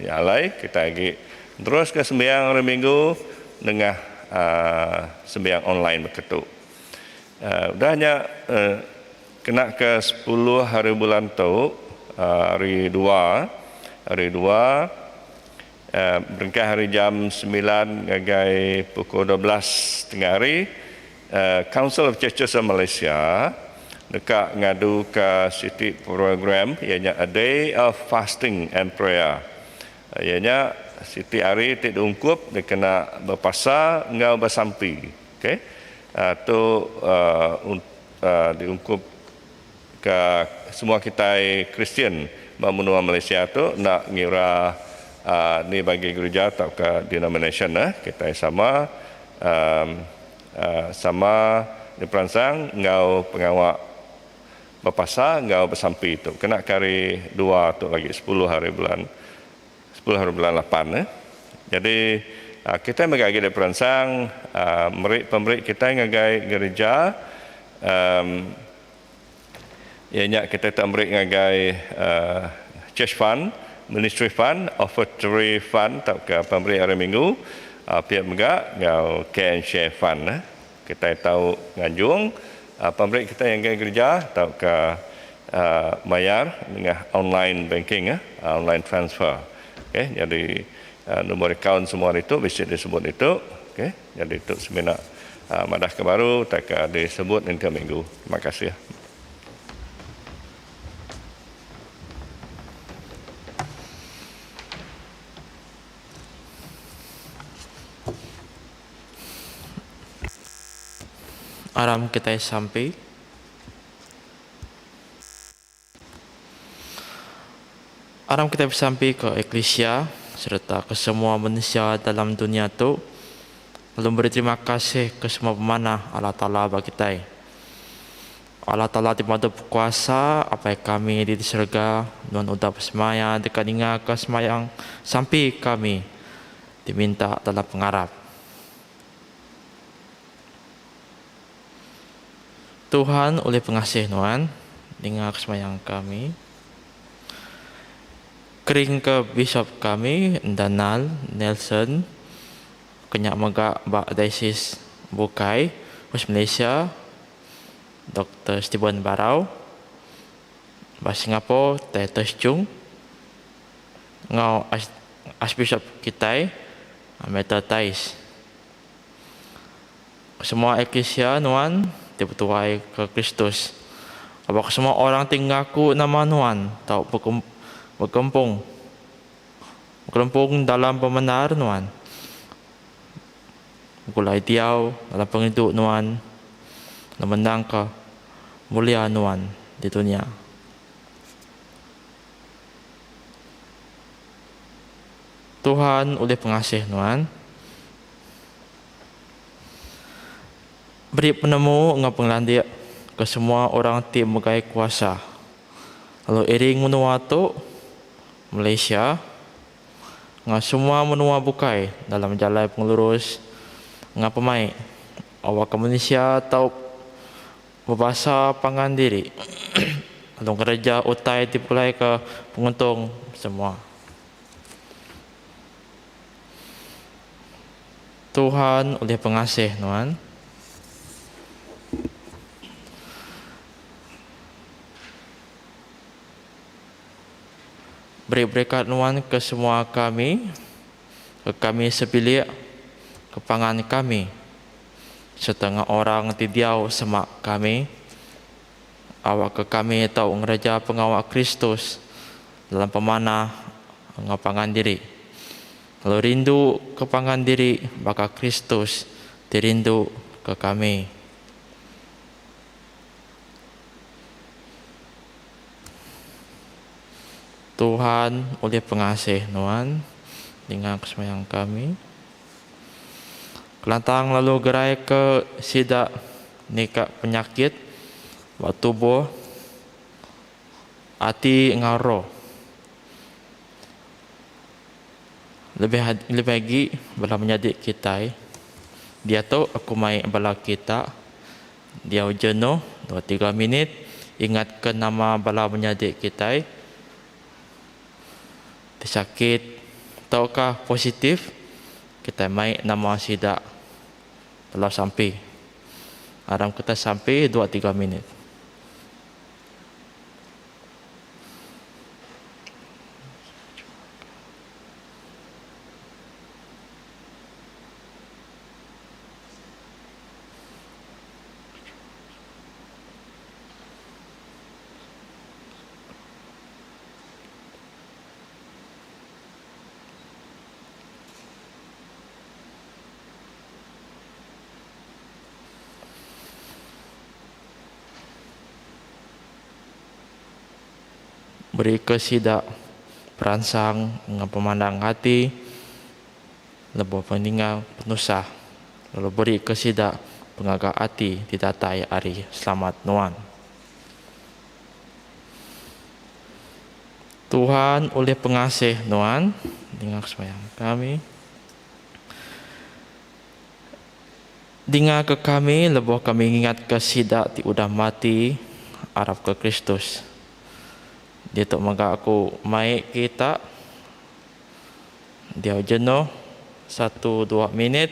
alai kita agi terus ke sembahyang hari Minggu dengan sembahyang online begitu. Udahnya kena ke 10 hari bulan tu hari 2 berengkah hari jam 9 gagai pukul 12 tengah hari Council of Churches of Malaysia dekat ngadu ke City program ianya A Day of Fasting and Prayer. Ianya City hari tik diungkup dia kena berpasa ngau bersampi. Okey. Tu diungkup ke semua kita Kristian menua Malaysia tu nak ngira ni bagi gereja atau ke denomination kita sama sama diperansang ngau pengawak berpasa ngau bersampi tu kena kari 2 tu lagi 10 hari bulan 8 jadi kita megagi diperansang pemerik kita ngagai gereja ianya kita tak merik ngagai church fund, ministry fund, offertory fund atau ke pemberi hari Minggu pihak megak ngau care and share fund kita tahu nganjung pemberi kita yang ngagai gereja atau ke bayar dengan online banking online transfer. Okey, jadi nombor akaun semua itu bisa disebut itu. Okey, jadi itu sebenarnya madah kebaru tak disebut nanti Minggu. Terima kasih. Aram kita sampai sampai ke Eklesia serta ke semua manusia dalam dunia tu. Lalu beri terima kasih ke semua pemanah Allah Ta'ala bagi kita. Allah Ta'ala dimadu berkuasa apa yang kami di surga non udah bersemaya dekat ingat ke semayang sampai kami diminta dalam pengarap. Tuhan oleh pengasih Tuhan dengar kesemayang kami kering ke bishop kami Danal Nelson kenyak megak bak diocese Bukai Bos Malaysia Dr. Stephen Barau, Bos Singapura Titus Chung, ngau Archbishop Kitai Meta Tais. Semua eklesia nuan dipertuai ke Kristus. Apakah semua orang tinggalku nama nuan tau berkempung dalam pembenar nuan. Gulai diau dalam penghidup nuan dan menang ke mulia nuan di dunia. Tuhan oleh pengasih nuan beri penemu dengan penglandik ke semua orang tim megai kuasa. Lalu iring menua tu Malaysia dengan semua menua bukai dalam jalan pengelurus dengan pemain awak ke Malaysia atau berbahasa pangan diri. Lalu kerja utai dipulai ke penguntung semua. Tuhan oleh pengasih nuan beri berkat nuan ke semua kami, ke kami sebilik, ke pangan kami, setengah orang tidiau semak kami, awak ke kami atau ngeraja pengawak Kristus dalam pemanah ngapangan diri. Kalau rindu ke pangan diri, maka Kristus dirindu ke kami. Tuhan oleh pengasih nuan dengan kesemayang kami. Kelantang lalu gerai ke sidak nikah penyakit buat tubuh hati ngaro. Lebih lagi bala menjadi kita dia tahu aku mai bala kita dia jenuh 2-3 minit ingat ke nama bala menjadi kita sakit tahukah positif kita mai nama sidak telah sampai aram kita sampai 2-3 minit. Beri kesidak perangsang dengan pemandang hati lebih peninggal penusah lalu beri kesidak pengagak hati ditatai hari selamat nuan. Tuhan oleh pengasih nuan dengan kesemayang kami dengar ke kami lebih kami ingat kesidak ti udah mati araf ke Kristus. Dia tak maga aku mai kita dia jenuh 1-2 minit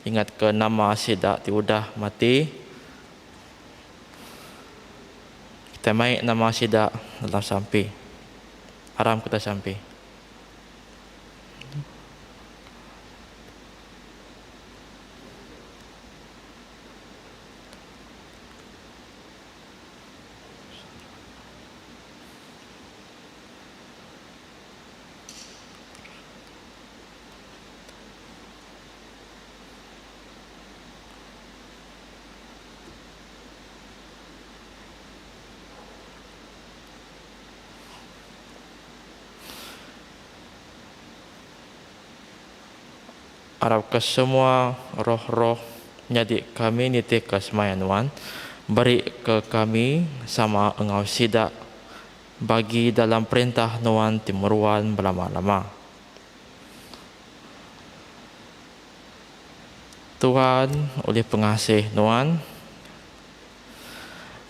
ingat ke nama sidak ti udah mati kita mai nama sidak dalam sampai aram kita sampai. Harap ke semua roh-roh menjadi kami niti kesemayan Wan beri ke kami sama engau sidak bagi dalam perintah Nuan timuruan berlama-lama. Tuhan oleh pengasih Nuan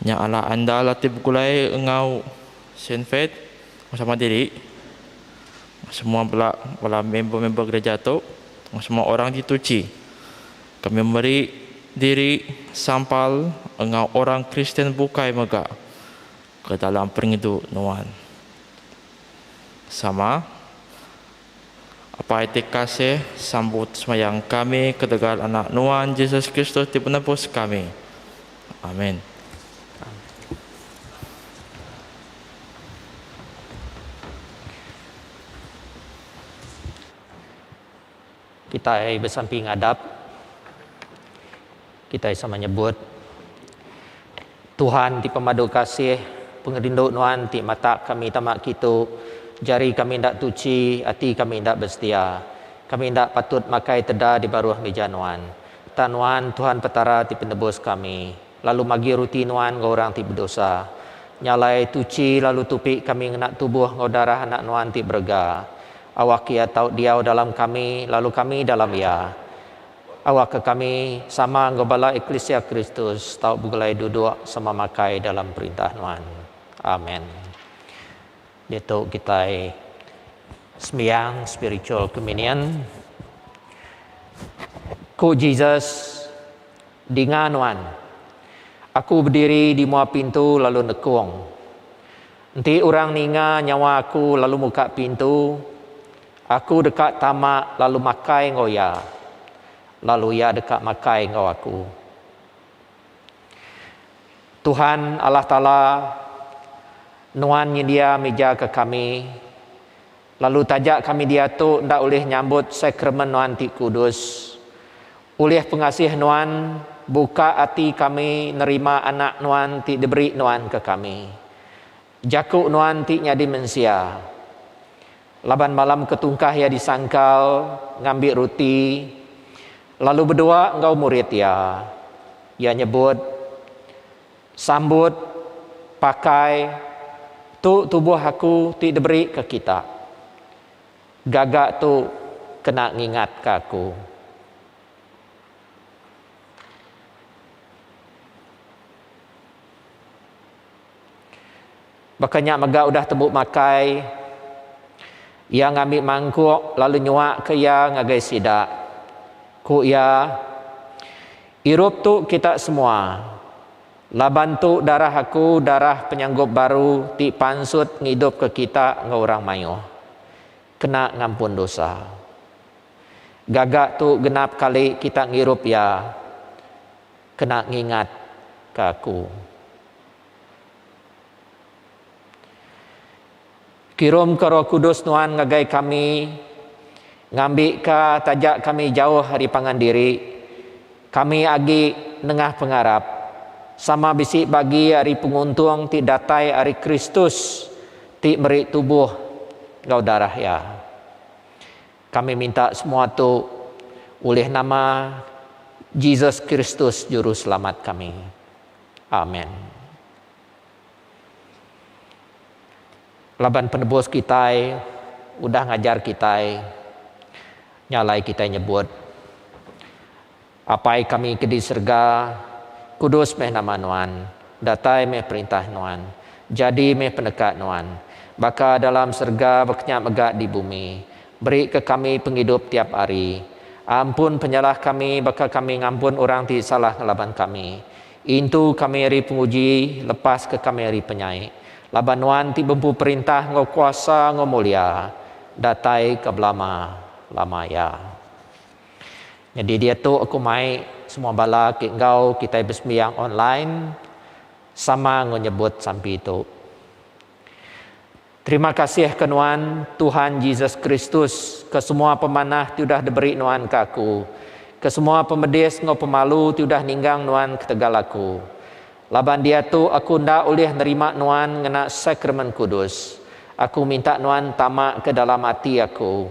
nyala anda latih bukulai engau senfet bersama diri semua bela member-member gereja tu semua orang dituci. Kami memberi diri sampal engau orang Kristen bukai mega ke dalam penghidup nuan. Sama apa itu kasih sambut semayang kami ke tegal anak nuan Yesus Kristus di penebus kami. Amin. Kita bersamping hadap, kita sama menyebut Tuhan di pemadu kasih pengerinduk nuan ti mata kami tamak kitu, jari kami ndak tuci, hati kami ndak bersetia, kami ndak patut makai teda di baruah meja nuan. Tanuan Tuhan petara ti penebus kami, lalu magi ruti nuan ngau orang ti berdosa, nyalai tuci lalu tupik kami nak tubuh ngau darah anak nuan ti berga. Awak ia tahu dia dalam kami, lalu kami dalam ia. Awak ke kami sama ngobala Eklesia Kristus, tahu bugelai duduk sama makai dalam perintah Tuhan. Amin. Itu kita sembahyang spiritual communion. Ku Jesus dinganuan. Aku berdiri di muka pintu lalu nekung. Nanti orang ninga nyawa aku lalu muka pintu. Aku dekat tamak lalu makai ngoya. Lalu ia dekat makai ngau aku. Tuhan Allah Ta'ala nuan nyedia meja ke kami. Lalu tajak kami dia tu ndak boleh nyambut sakramen nuan ti kudus. Oleh pengasih nuan buka hati kami nerima anak nuan ti diberi nuan ke kami. Jakuk nuan ti nyadi mensia. Laban malam ketungkah ya disangkal, ngambil roti, lalu berdoa engkau murid ya. Ya nyebut, sambut, pakai, tu tubuh aku ti diberi ke kita. Gagak tu kena ngingat ke aku. Bakanya mega udah tembuk makai, ia ngambil mangkuk lalu nyuak ke ia ngagai sidak. Ku ia irup tu kita semua. Laban tu darah aku, darah penyanggup baru ti pansut ngidup ke kita ngau orang mayuh. Kena ngampun dosa. Gagak tu genap kali kita ngirup ya. Kena ngingat ke aku. Kirim ke Roh Kudus nuan ngagai kami, ngambil ke tajak kami jauh hari pangan diri, kami agi nengah pengarap, sama bisik bagi hari penguntung ti datai hari Kristus, ti beri tubuh ngau darah ya. Kami minta semua tu oleh nama Yesus Kristus Juru Selamat kami. Amin. Laban penebus kita udah ngajar kita, nyalai kita nyebut apai kami ke di surga kudus meh nama nuan, datai meh perintah nuan, jadi meh pendekat nuan, baka dalam surga berkenyak megak di bumi, beri ke kami penghidup tiap hari, ampun penyalah kami baka kami ngampun orang ti salah ngelaban kami, intu kami hari penguji, lepas ke kami hari penyai. Laban nuan ti bempu perintah ngau kuasa ngau mulia, datai ke belama lama ya. Jadi dia tu aku mai semua bala ke engkau kita bersembahyang online sama ngau nyebut sampai itu. Terima kasih ke nuan Tuhan Yesus Kristus ke semua pemanah ti udah diberi nuan ke aku. Ke semua pemedis ngau pemalu ti udah ninggang nuan ke tegal aku. Laban dia tu aku ndak boleh nerima nuan ngena sakramen kudus. Aku minta nuan tamak ke dalam hati aku.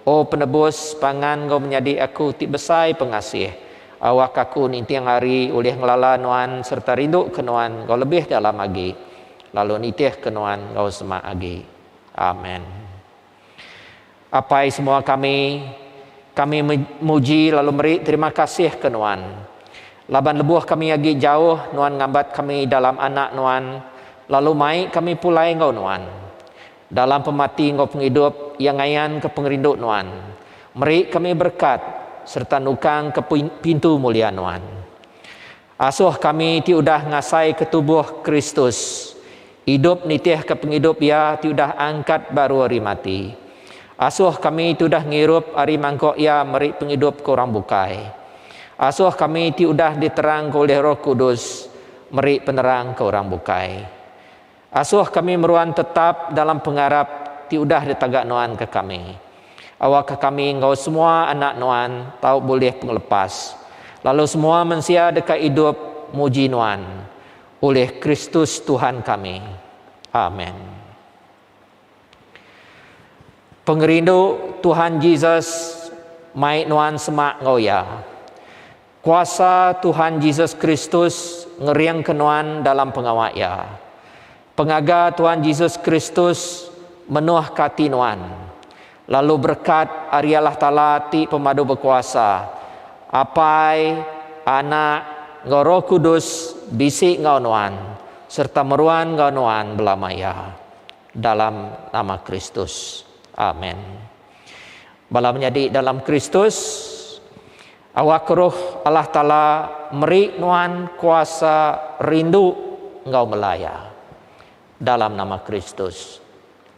Oh penebus pangan kau menjadi aku ti besai pengasih. Awak aku nintiang hari oleh ngelala nuan serta rindu ke nuan kau lebih dalam lagi. Lalu nitih ke nuan kau semak lagi. Amin. Apai semua kami muji lalu beri terima kasih ke nuan. Laban lebuh kami lagi jauh, nuan ngambat kami dalam anak nuan. Lalu mai kami pulai ngau nuan. Dalam pemati ngau penghidup yang ngayan ke pengerinduk nuan. Meri kami berkat serta nukang ke pintu mulia nuan. Asuh kami ti udah ngasai ke tubuh Kristus. Hidup nitih ke penghidup ya ti udah angkat baru hari mati. Asuh kami ti udah ngirup hari mangkok ya meri penghidup ke orang bukai. Asuh kami ti udah diterang oleh Roh Kudus meri penerang ke orang bukai. Asuh kami meruan tetap dalam pengharap ti udah ditagak noan ke kami. Awak ke kami engkau semua anak noan tahu boleh penglepas. Lalu semua manusia dekat hidup muji noan oleh Kristus Tuhan kami. Amin. Pengerindu Tuhan Yesus mai noan semak ngau ya. Kuasa Tuhan Yesus Kristus ngeriang kenuan dalam pengawak ya. Pengaga Tuhan Yesus Kristus menuah katinuan. Lalu berkat Arialah Ta'ala ti pemadu berkuasa. Apai anak ngau Roh Kudus bisik ngau nuan. Serta meruan ngau nuan belamaya. Dalam nama Kristus. Amin. Bala menjadi dalam Kristus. Awak roh Allah Ta'ala meri nuan kuasa rindu ngau melaya. Dalam nama Kristus.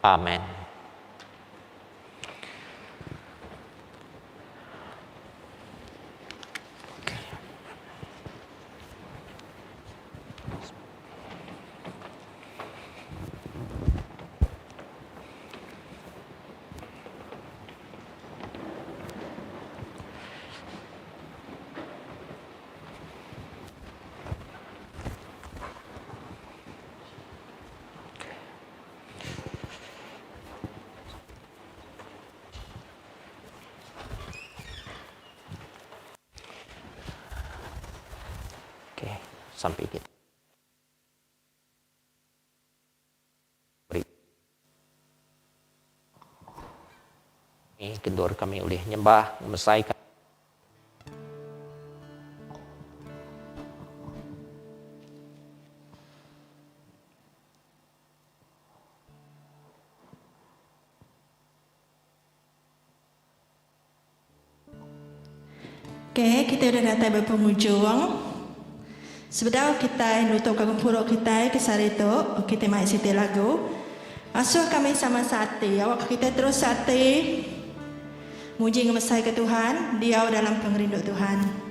Amin. Sampai kita beri ini kendor kami oleh nyembah memesaikan Okey, kita dah datang berpenghujung. Sebentar kita nutup kagempuruk kita kesari tu, kita mai siti lagu. Asuh kami sama sati, awak kita terus sati. Muji ngemesai ke Tuhan, Dia dalam pengerindu Tuhan.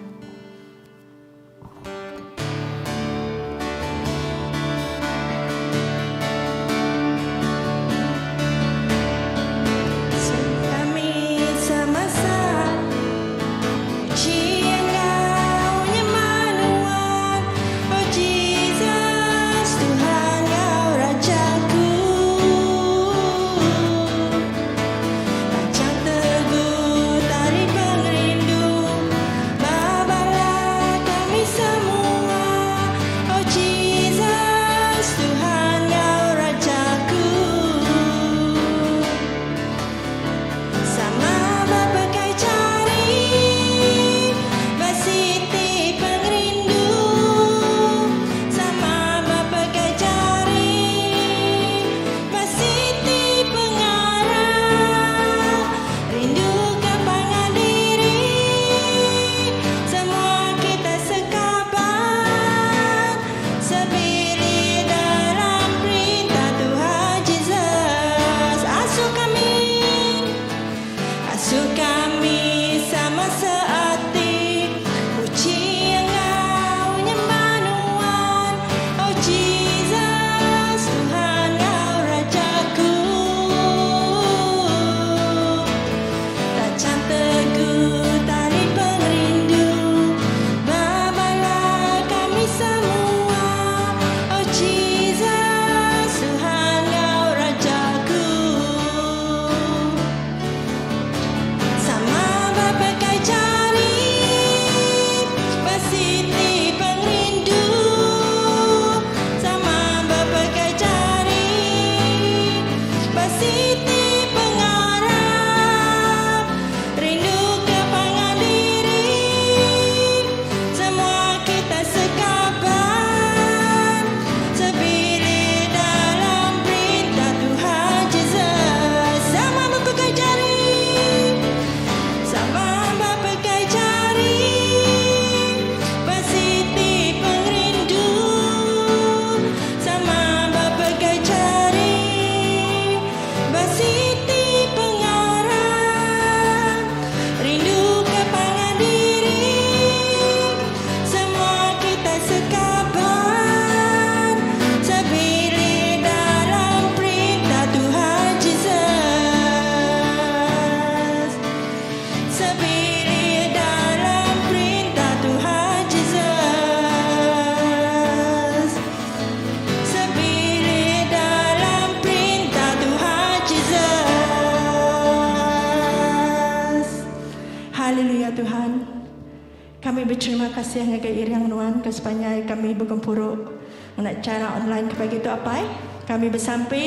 kasih ngagai iriang nuan ke sepanjang kami bergempuruk nak cara online kepada itu apa? Kami bersampai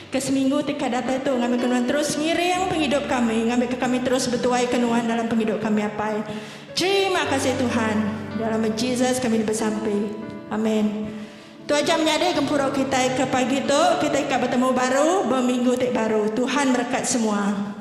ke seminggu tika data itu kami kenuan terus ngiring penghidup kami, kami terus bertuai kenuan dalam penghidup kami apa? Terima kasih Tuhan. Dalam nama Yesus kami bersampai. Amin. Tu aja menyadari gempuruk kita ke pagi itu kita bertemu baru berminggu baru. Tuhan berkat semua.